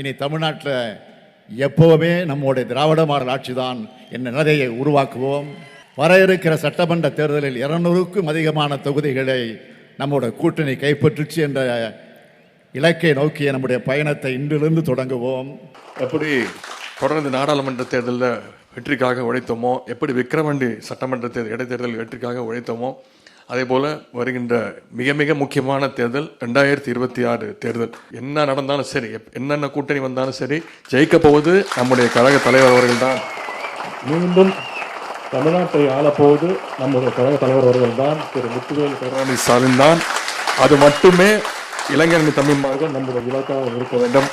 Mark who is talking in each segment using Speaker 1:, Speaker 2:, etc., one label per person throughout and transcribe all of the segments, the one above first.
Speaker 1: இனி தமிழ்நாட்டில் எப்போவுமே நம்முடைய திராவிட மாடல் ஆட்சி தான் என்ற நிலையை உருவாக்குவோம். வர இருக்கிற சட்டமன்ற தேர்தலில் 200க்கும் அதிகமான தொகுதிகளை நம்முடைய கூட்டணி கைப்பற்றுச்சு என்ற இலக்கை நோக்கிய நம்முடைய பயணத்தை இன்றிலிருந்து தொடங்குவோம்.
Speaker 2: எப்படி தொடர்ந்து நாடாளுமன்ற தேர்தலில் வெற்றிக்காக உழைத்தோமோ, எப்படி விக்கிரவாண்டி சட்டமன்ற இடைத்தேர்தல் வெற்றிக்காக உழைத்தோமோ, அதே போல் வருகின்ற மிக மிக முக்கியமான தேர்தல் 2026 தேர்தல் என்ன நடந்தாலும் சரி, என்னென்ன கூட்டணி வந்தாலும் சரி, ஜெயிக்க போவது நம்முடைய கழக தலைவர் அவர்கள் தான்.
Speaker 3: மீண்டும் தமிழ்நாட்டை ஆளப்போவது நம்முடைய கழக தலைவர் அவர்கள் தான், திரு முத்துவேல்
Speaker 2: கருணாநிதி ஸ்டாலின் தான். அது மட்டுமே இளைஞரணி தமிழ்மாக
Speaker 3: நம்முடைய இலக்காக இருக்க வேண்டும்.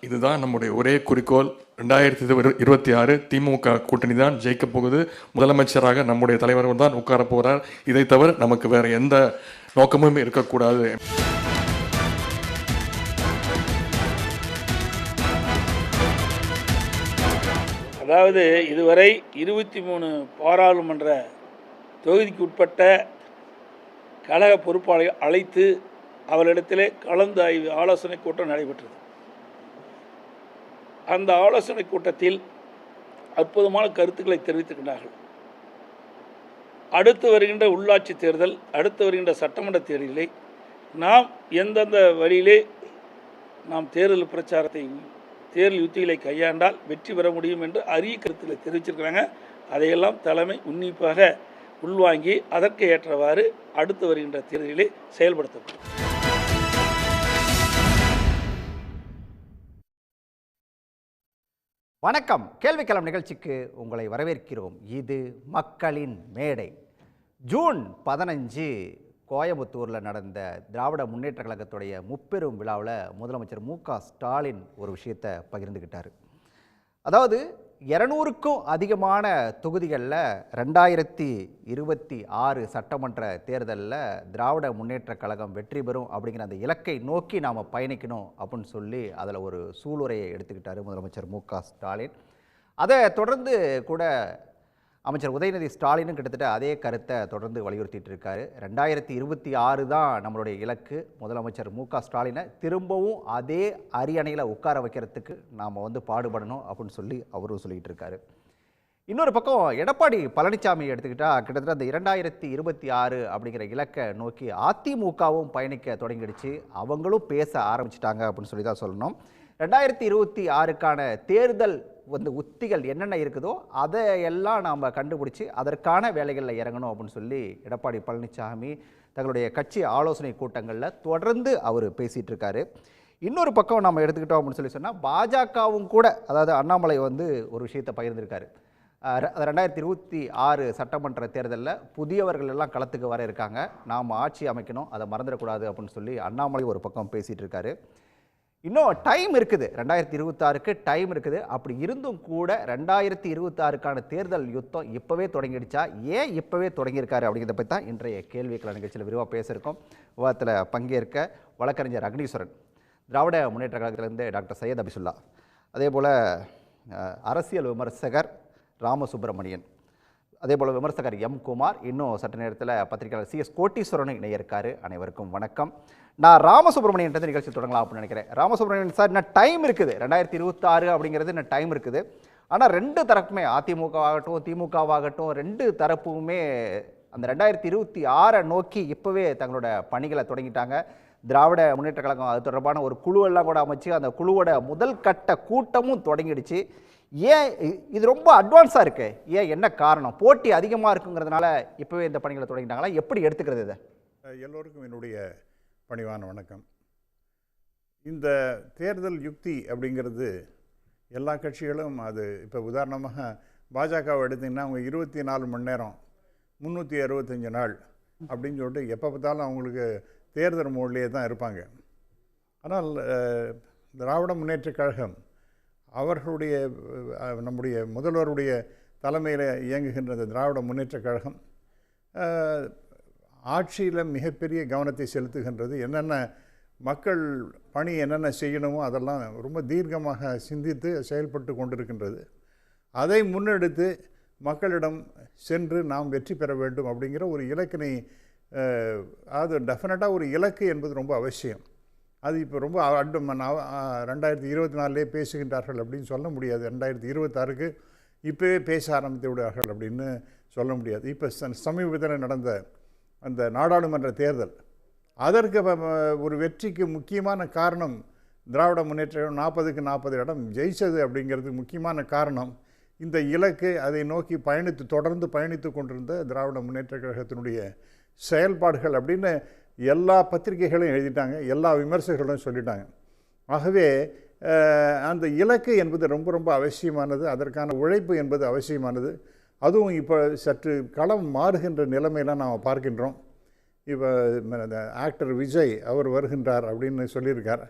Speaker 2: இதுதான் நம்முடைய ஒரே குறிக்கோள். 2026 திமுக கூட்டணி தான் ஜெயிக்க போகுது. முதலமைச்சராக நம்முடைய தலைவர் தான் உட்கார போகிறார். இதை தவிர நமக்கு வேற எந்த நோக்கமும் இருக்கக்கூடாது.
Speaker 4: அதாவது இதுவரை 23 பாராளுமன்ற தொகுதிக்கு உட்பட்ட கழக பொறுப்பாளர்கள் அழைத்து அவர்களிடத்திலே கலந்து ஆலோசனை கூட்டம் நடைபெற்றது. அந்த ஆலோசனை கூட்டத்தில் அற்புதமான கருத்துக்களை தெரிவித்திருக்கிறார்கள். அடுத்து வருகின்ற உள்ளாட்சி தேர்தல், அடுத்து வருகின்ற சட்டமன்ற தேர்தலை நாம் எந்தெந்த வழியிலே நாம் தேர்தல் பிரச்சாரத்தை, தேர்தல் யுத்திகளை கையாண்டால் வெற்றி பெற முடியும் என்று அரிய கருத்துக்களை தெரிவிச்சிருக்கிறாங்க. அதையெல்லாம் தலைமை உன்னிப்பாக உள்வாங்கி அதற்கு ஏற்றவாறு அடுத்து வருகின்ற தேர்தலிலே செயல்படுத்தப்படும்.
Speaker 5: வணக்கம். கேள்விக்களம் நிகழ்ச்சிக்கு உங்களை வரவேற்கிறோம். இது மக்களின் மேடை. ஜூன் 15 கோயம்புத்தூரில் நடந்த திராவிட முன்னேற்ற கழகத்துடைய முப்பெரும் விழாவில் முதலமைச்சர் மு.க.ஸ்டாலின் ஒரு விஷயத்தை பகிர்ந்துக்கிட்டார். அதாவது 200க்கும் அதிகமான தொகுதிகளில் 2026 சட்டமன்ற தேர்தலில் திராவிட முன்னேற்ற கழகம் வெற்றி பெறும் அப்படிங்கிற அந்த இலக்கை நோக்கி நாம் பயணிக்கணும் அப்படின்னு சொல்லி அதில் ஒரு சூளுரையை எடுத்துக்கிட்டார் முதலமைச்சர் மு.க.ஸ்டாலின். அதை தொடர்ந்து கூட அமைச்சர் உதயநிதி ஸ்டாலினும் கிட்டத்தட்ட அதே கருத்தை தொடர்ந்து வலியுறுத்திட்டு இருக்காரு. 2026 தான் நம்மளுடைய இலக்கு. முதலமைச்சர் மு.க.ஸ்டாலினை திரும்பவும் அதே அரியணையில் உட்கார வைக்கிறதுக்கு நாம் பாடுபடணும் அப்படின்னு சொல்லி அவரும் சொல்லிக்கிட்டு இருக்காரு. இன்னொரு பக்கம் எடப்பாடி பழனிசாமி எடுத்துக்கிட்டால் கிட்டத்தட்ட அந்த 2026 அப்படிங்கிற இலக்கை நோக்கி அதிமுகவும் பயணிக்க தொடங்கிடுச்சு. அவங்களும் பேச ஆரம்பிச்சிட்டாங்க அப்படின்னு சொல்லி தான் சொல்லணும். 2026க்கான தேர்தல் உத்திகள் என்னென்ன இருக்குதோ அதையெல்லாம் நாம் கண்டுபிடிச்சி அதற்கான வேலைகளில் இறங்கணும் அப்படின்னு சொல்லி எடப்பாடி பழனிசாமி தங்களுடைய கட்சி ஆலோசனை கூட்டங்களில் தொடர்ந்து அவர் பேசிகிட்டு இருக்காரு. இன்னொரு பக்கம் நம்ம எடுத்துக்கிட்டோம் அப்படின்னு சொல்லி சொன்னால் பாஜகவும் கூட, அதாவது அண்ணாமலை ஒரு விஷயத்தை பகிர்ந்திருக்காரு. 2026 சட்டமன்ற தேர்தலில் புதியவர்கள் எல்லாம் களத்துக்கு வர இருக்காங்க, நாம் ஆட்சி அமைக்கணும், அதை மறந்துடக்கூடாது அப்படின்னு சொல்லி அண்ணாமலை ஒரு பக்கம் பேசிகிட்டு இருக்காரு. இன்னும் டைம் இருக்குது, 2026க்கு டைம் இருக்குது. அப்படி இருந்தும் கூட 2026க்கான தேர்தல் யுத்தம் இப்போவே தொடங்கிடுச்சா, ஏன் இப்போவே தொடங்கியிருக்காரு அப்படிங்கிறத பற்றி தான் இன்றைய கேள்விக்கள நிகழ்ச்சியில் விரிவாக பேசியிருக்கோம். விவாதத்தில் பங்கேற்க வழக்கறிஞர் அக்னீஸ்வரன், திராவிட முன்னேற்ற கழகத்திலிருந்து டாக்டர் சையத் அபிசுல்லா, அதே போல் அரசியல் விமர்சகர் ராமசுப்ரமணியன், அதே போல் விமர்சகர் எம். குமார், இன்னும் சற்று நேரத்தில் பத்திரிகையாளர் CS கோட்டீஸ்வரன் இணைய இருக்காரு. அனைவருக்கும் வணக்கம். நான் ராமசுப்ரமணியன் நிகழ்ச்சி தொடங்கலாம் அப்படின்னு நினைக்கிறேன். ராமசுப்ரமணியன் சார், இன்னும் டைம் இருக்குது, 2026 அப்படிங்கிறது இன்னும் டைம் இருக்குது. ஆனால் ரெண்டு தரப்புமே, அதிமுகவாகட்டும் திமுகவாகட்டும், ரெண்டு தரப்புமே அந்த 2026 நோக்கி இப்போவே தங்களோட பணிகளை தொடங்கிட்டாங்க. திராவிட முன்னேற்ற கழகம் அது தொடர்பான ஒரு குழுவெல்லாம் கூட அமைச்சு அந்த குழுவோட முதல் கட்ட கூட்டமும் தொடங்கிடுச்சு. ஏன் இது ரொம்ப அட்வான்ஸாக இருக்கு? ஏன், என்ன காரணம்? போட்டி அதிகமாக இருக்குங்கிறதுனால இப்போவே இந்த பணிகளை தொடங்கிட்டாங்களா? எப்படி எடுத்துக்கிறது இதை?
Speaker 6: எல்லோருக்கும் என்னுடைய பணிவான வணக்கம். இந்த தேர்தல் யுக்தி அப்படிங்கிறது எல்லா கட்சிகளும், அது இப்போ உதாரணமாக பாஜகவை எடுத்திங்கன்னா அவங்க 24 மணி நேரம் 365 நாள் அப்படின்னு சொல்லிட்டு எப்போ பார்த்தாலும் அவங்களுக்கு தேர்தல் மோட்லேயே தான் இருப்பாங்க. ஆனால் திராவிட முன்னேற்ற கழகம் அவர்களுடைய, நம்முடைய முதல்வருடைய தலைமையில் இயங்குகின்ற திராவிட முன்னேற்ற கழகம் ஆட்சியில் மிகப்பெரிய கவனத்தை செலுத்துகின்றது. என்னென்ன மக்கள் பணி என்னென்ன செய்யணுமோ அதெல்லாம் ரொம்ப தீர்க்கமாக சிந்தித்து செயல்பட்டு கொண்டிருக்கின்றது. அதை முன்னெடுத்து மக்களிடம் சென்று நாம் வெற்றி பெற வேண்டும் அப்படிங்கிற ஒரு இலக்கினை, அது டெஃபினட்டாக ஒரு இலக்கு என்பது ரொம்ப அவசியம். அது இப்போ ரொம்ப 2024 பேசுகின்றார்கள் அப்படின்னு சொல்ல முடியாது. 2026க்கு இப்போவே பேச ஆரம்பித்து விடுவார்கள் அப்படின்னு சொல்ல முடியாது. இப்போ சமீபத்தில் நடந்த அந்த நாடாளுமன்ற தேர்தல், அதற்கு ஒரு வெற்றிக்கு முக்கியமான காரணம் திராவிட முன்னேற்றம் 40க்கு 40 இடம் ஜெயிச்சது. அப்படிங்கிறது முக்கியமான காரணம் இந்த இலக்கு, அதை நோக்கி தொடர்ந்து பயணித்து கொண்டிருந்த திராவிட முன்னேற்ற கழகத்தினுடைய செயல்பாடுகள் அப்படின்னு எல்லா பத்திரிகைகளும் எழுதிட்டாங்க, எல்லா விமர்சகர்களும் சொல்லிட்டாங்க. ஆகவே அந்த இலக்கு என்பது ரொம்ப ரொம்ப அவசியமானது, அதற்கான உழைப்பு என்பது அவசியமானது. அதுவும் இப்போ சற்று களம் மாறுகின்ற நிலைமையெல்லாம் நாம் பார்க்கின்றோம். இப்போ ஆக்டர் விஜய் அவர் வருகின்றார் அப்படின்னு சொல்லியிருக்கார்.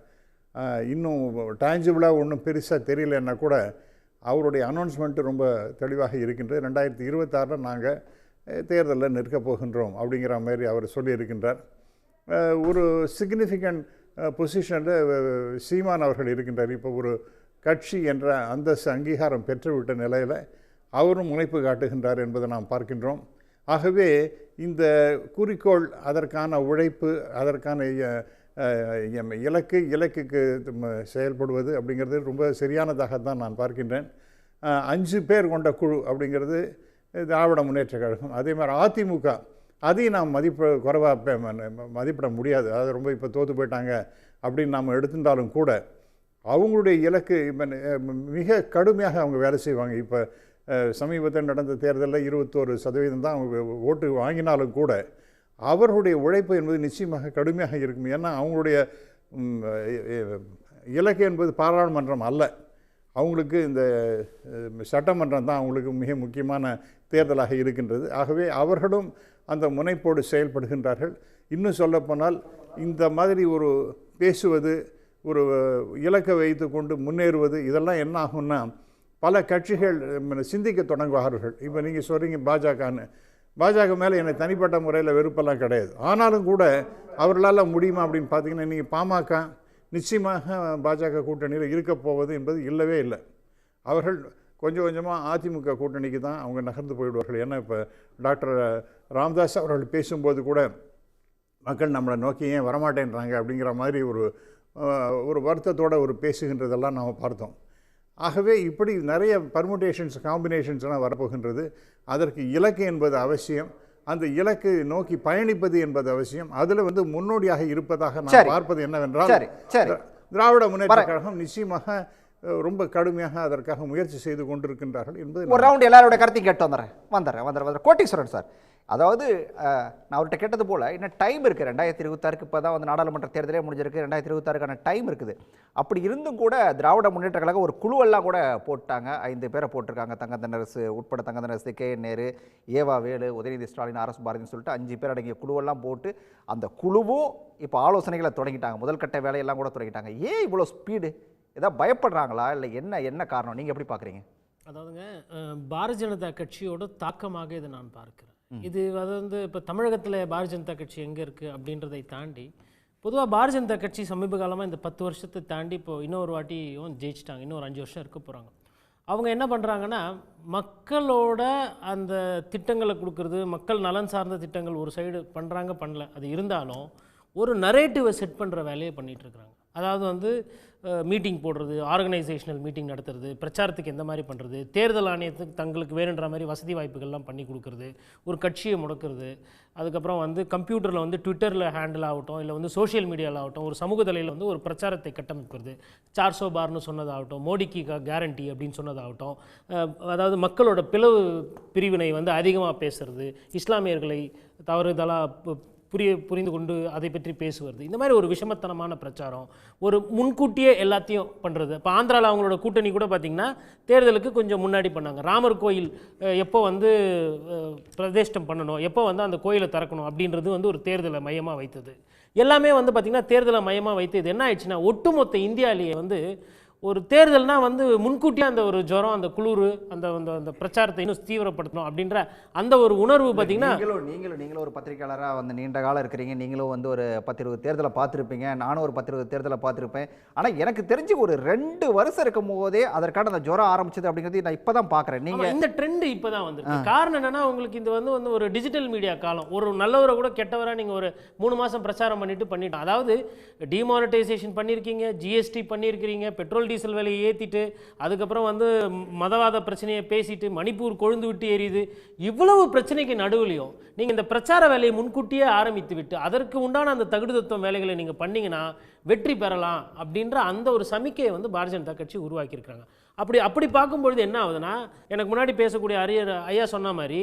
Speaker 6: இன்னும் டேஞ்சிபிளாக ஒன்றும் பெருசாக தெரியலன்னா கூட அவருடைய அனௌன்ஸ்மெண்ட்டு ரொம்ப தெளிவாக இருக்கின்றது. 2026 நாங்கள் தேர்தலில் நிற்கப் போகின்றோம் அப்படிங்கிற மாதிரி அவர் சொல்லியிருக்கின்றார். ஒரு சிக்னிஃபிகண்ட் பொசிஷனில் சீமான் அவர்கள் இருக்கின்றார். இப்போ ஒரு கட்சி என்ற அந்தஸ்து அங்கீகாரம் பெற்றுவிட்ட நிலையில் அவரும் முனைப்பு காட்டுகின்றார் என்பதை நாம் பார்க்கின்றோம். ஆகவே இந்த குறிக்கோள், அதற்கான உழைப்பு, அதற்கான இலக்குக்கு செயல்படுவது அப்படிங்கிறது ரொம்ப சரியானதாகத்தான் நான் பார்க்கின்றேன். 5 பேர் கொண்ட குழு அப்படிங்கிறது திராவிட முன்னேற்ற கழகம். அதே மாதிரி அதிமுக, அதையும் நாம் குறைவாக மதிப்பிட முடியாது. அது ரொம்ப இப்போ தோற்று போயிட்டாங்க அப்படின்னு நாம் எடுத்துட்டாலும் கூட அவங்களுடைய இலக்கு மிக கடுமையாக அவங்க வேலை செய்வாங்க. இப்போ சமீபத்தில் நடந்த தேர்தலில் 21% தான் அவங்க ஓட்டு வாங்கினாலும் கூட அவர்களுடைய உழைப்பு என்பது நிச்சயமாக கடுமையாக இருக்கும். ஏன்னா அவங்களுடைய இலக்கு என்பது பாராளுமன்றம் அல்ல, அவங்களுக்கு இந்த சட்டமன்றம் தான் அவங்களுக்கு மிக முக்கியமான தேர்தலாக இருக்கின்றது. ஆகவே அவர்களும் அந்த முனைப்போடு செயல்படுகின்றார்கள். இன்னும் சொல்லப்போனால் இந்த மாதிரி ஒரு பேசுவது, ஒரு இலக்கை வைத்து கொண்டு முன்னேறுவது, இதெல்லாம் என்ன ஆகும்னா பல கட்சிகள் சிந்திக்க தொடங்குவார்கள். இப்போ நீங்கள் சொல்கிறீங்க பாஜக மேலே எனக்கு தனிப்பட்ட முறையில் வெறுப்பெல்லாம் கிடையாது. ஆனாலும் கூட அவர்களால் முடியுமா அப்படின்னு பார்த்தீங்கன்னா, நீங்கள் பாமக நிச்சயமாக பாஜக கூட்டணியில் இருக்க போவது என்பது இல்லவே இல்லை. அவர்கள் கொஞ்சம் கொஞ்சமாக அதிமுக கூட்டணிக்கு தான் அவங்க நகர்ந்து போயிடுவார்கள். ஏன்னா இப்போ டாக்டர் ராமதாஸ் அவர்கள் பேசும்போது கூட மக்கள் நம்மளை நோக்கி ஏன் வரமாட்டேன்றாங்க அப்படிங்கிற மாதிரி ஒரு வருத்தத்தோடு பேசுகின்றதெல்லாம் நாம் பார்த்தோம். ஆகவே இப்படி நிறைய பர்முடேஷன்ஸ், காம்பினேஷன்ஸ்லாம் வரப்போகின்றது. அதற்கு இலக்கு என்பது அவசியம், அந்த இலக்கு நோக்கி பயணிப்பது என்பது அவசியம். அதில் முன்னோடியாக இருப்பதாக நான் பார்ப்பது என்னவென்றால், திராவிட முன்னேற்ற கழகம் நிச்சயமாக ரொம்ப கடுமையாக அதற்காக முயற்சி செய்து கொண்டிருக்கின்றார்கள் என்பது.
Speaker 5: ஒரு ரவுண்ட் எல்லாரோட கருத்தையும் கேட்டு வந்துடுறேன். கோட்டீஸ்வரன் சார், அதாவது நான் அவர்கிட்ட கேட்டது போல் இன்னும் டைம் இருக்குது. 2026க்கு இப்போ தான் நாடாளுமன்ற தேர்தலே முடிஞ்சிருக்கு. 2026க்கான டைம் இருக்குது. அப்படி இருந்தும் கூட திராவிட முன்னேற்ற கழகம் ஒரு குழுவெல்லாம் கூட போட்டாங்க. 5 பேரை போட்டிருக்காங்க. தங்கத்தனரசு உட்பட, தங்கத்தனரசு, KN நேரு, ஏவா வேலு, உதயநிதி ஸ்டாலின், RS பாரதின்னு சொல்லிட்டு 5 பேர் அடங்கிய குழுவெல்லாம் போட்டு அந்த குழுவும் இப்போ ஆலோசனைகளை தொடங்கிட்டாங்க. முதல் கட்ட வேலையெல்லாம் கூட தொடங்கிட்டாங்க. ஏன் இவ்வளோ ஸ்பீடு? ஏதாவது பயப்படுறாங்களா, இல்லை என்ன காரணம்? நீங்கள் எப்படி பார்க்குறீங்க?
Speaker 7: அதாவதுங்க, பாரதிய ஜனதா கட்சியோட தாக்கமாக இதை நான் பார்க்குறேன். இது இப்போ தமிழகத்தில் பாரதிய ஜனதா கட்சி எங்கே இருக்குது அப்படின்றதை தாண்டி, பொதுவாக பாரதிய ஜனதா கட்சி சமீப காலமாக இந்த 10 வருஷத்தை தாண்டி இப்போ இன்னொரு வாட்டியும் ஜெயிச்சிட்டாங்க. இன்னொரு 5 வருஷம் இருக்க போகிறாங்க. அவங்க என்ன பண்ணுறாங்கன்னா, மக்களோட அந்த திட்டங்களை கொடுக்குறது, மக்கள் நலன் சார்ந்த திட்டங்கள் ஒரு சைடு பண்ணுறாங்க, பண்ணல, அது இருந்தாலும் ஒரு நரேட்டிவை செட் பண்ணுற வேலையை பண்ணிகிட்ருக்குறாங்க. அதாவது மீட்டிங் போடுறது, ஆர்கனைசேஷனல் மீட்டிங் நடத்துறது, பிரச்சாரத்துக்கு எந்த மாதிரி பண்ணுறது, தேர்தல் ஆணையத்துக்கு தங்களுக்கு வேணுன்ற மாதிரி வசதி வாய்ப்புகள்லாம் பண்ணி கொடுக்குறது, ஒரு கட்சியை முடக்கிறது, அதுக்கப்புறம் கம்ப்யூட்டரில் ட்விட்டரில் ஹேண்டில் ஆகட்டும், இல்லை சோஷியல் மீடியாவில் ஆகட்டும், ஒரு சமூக தலையில் ஒரு பிரச்சாரத்தை கட்டமைக்கிறது, 400 பார்னு சொன்னதாகட்டும், மோடிக்கு கேரண்டி அப்படின்னு சொன்னதாகட்டும், அதாவது மக்களோட பிரிவினை அதிகமாக பேசுறது, இஸ்லாமியர்களை தவறுதலாக புரிந்து கொண்டு அதை பற்றி பேசுவது, இந்த மாதிரி ஒரு விஷமத்தனமான பிரச்சாரம், ஒரு முன்கூட்டியே எல்லாத்தையும் பண்ணுறது. இப்போ ஆந்திராவில் அவங்களோட கூட்டணி கூட பார்த்திங்கன்னா தேர்தலுக்கு கொஞ்சம் முன்னாடி பண்ணாங்க. ராமர் கோயில் எப்போ பிரதிஷ்டம் பண்ணணும், எப்போ அந்த கோயிலை திறக்கணும் அப்படின்றது ஒரு தேர்தலை மையமாக வைத்தது. எல்லாமே பார்த்திங்கன்னா தேர்தலை மையமாக வைத்தது என்ன ஆயிடுச்சுன்னா, ஒட்டுமொத்த இந்தியாவிலேயே ஒரு தேர்தல்னா வந்து முன்கூட்டியே அந்த ஒரு ஜுரம், அந்த குளிர், அந்த அந்த அந்த பிரச்சாரத்தை இன்னும் தீவிரப்படுத்தணும் அப்படின்ற அந்த ஒரு உணர்வு பார்த்தீங்கன்னா,
Speaker 5: நீங்களும் ஒரு பத்திரிகையாளராக வந்து நீண்ட காலம் இருக்கிறீங்க. நீங்களும் வந்து ஒரு 10-20 தேர்தலை பார்த்துருப்பீங்க. நானும் ஒரு 10-20 தேர்தலை பார்த்துருப்பேன். ஆனால் எனக்கு தெரிஞ்சு ஒரு 2 வருஷம் இருக்கும் போதே அதற்கான அந்த ஜுரம் ஆரம்பிச்சது அப்படிங்கிறது நான் இப்போ தான் பார்க்குறேன். நீங்கள்
Speaker 7: இந்த ட்ரெண்ட் இப்போ தான் வந்து காரணம் என்னன்னா, உங்களுக்கு இது வந்து ஒரு டிஜிட்டல் மீடியா காலம். ஒரு நல்லவரை கூட கெட்டவராக நீங்கள் ஒரு 3 மாதம் பிரச்சாரம் பண்ணிட்டோம். அதாவது டிமானிட்டைசேஷன் பண்ணியிருக்கீங்க, ஜிஎஸ்டி பண்ணியிருக்கிறீங்க, பெட்ரோல் டீசல் விலையை ஏற்றிட்டு, அதுக்கப்புறம் வந்து மதவாத பிரச்சனையை பேசிட்டு, மணிப்பூர் கொழுந்து விட்டு எரியுது. இவ்வளவு பிரச்சனைக்கு நடுவுலையும் நீங்கள் இந்த பிரச்சார வேலையை முன்கூட்டியே ஆரம்பித்து விட்டு அதற்கு உண்டான அந்த தகுதித்துவம் வேலைகளை நீங்கள் பண்ணீங்கன்னா வெற்றி பெறலாம் அப்படின்ற அந்த ஒரு சமிக்கையை வந்து பாரதிய ஜனதா கட்சி உருவாக்கியிருக்காங்க. அப்படி பார்க்கும்பொழுது என்ன ஆகுதுன்னா, எனக்கு முன்னாடி பேசக்கூடிய ஐயா சொன்ன மாதிரி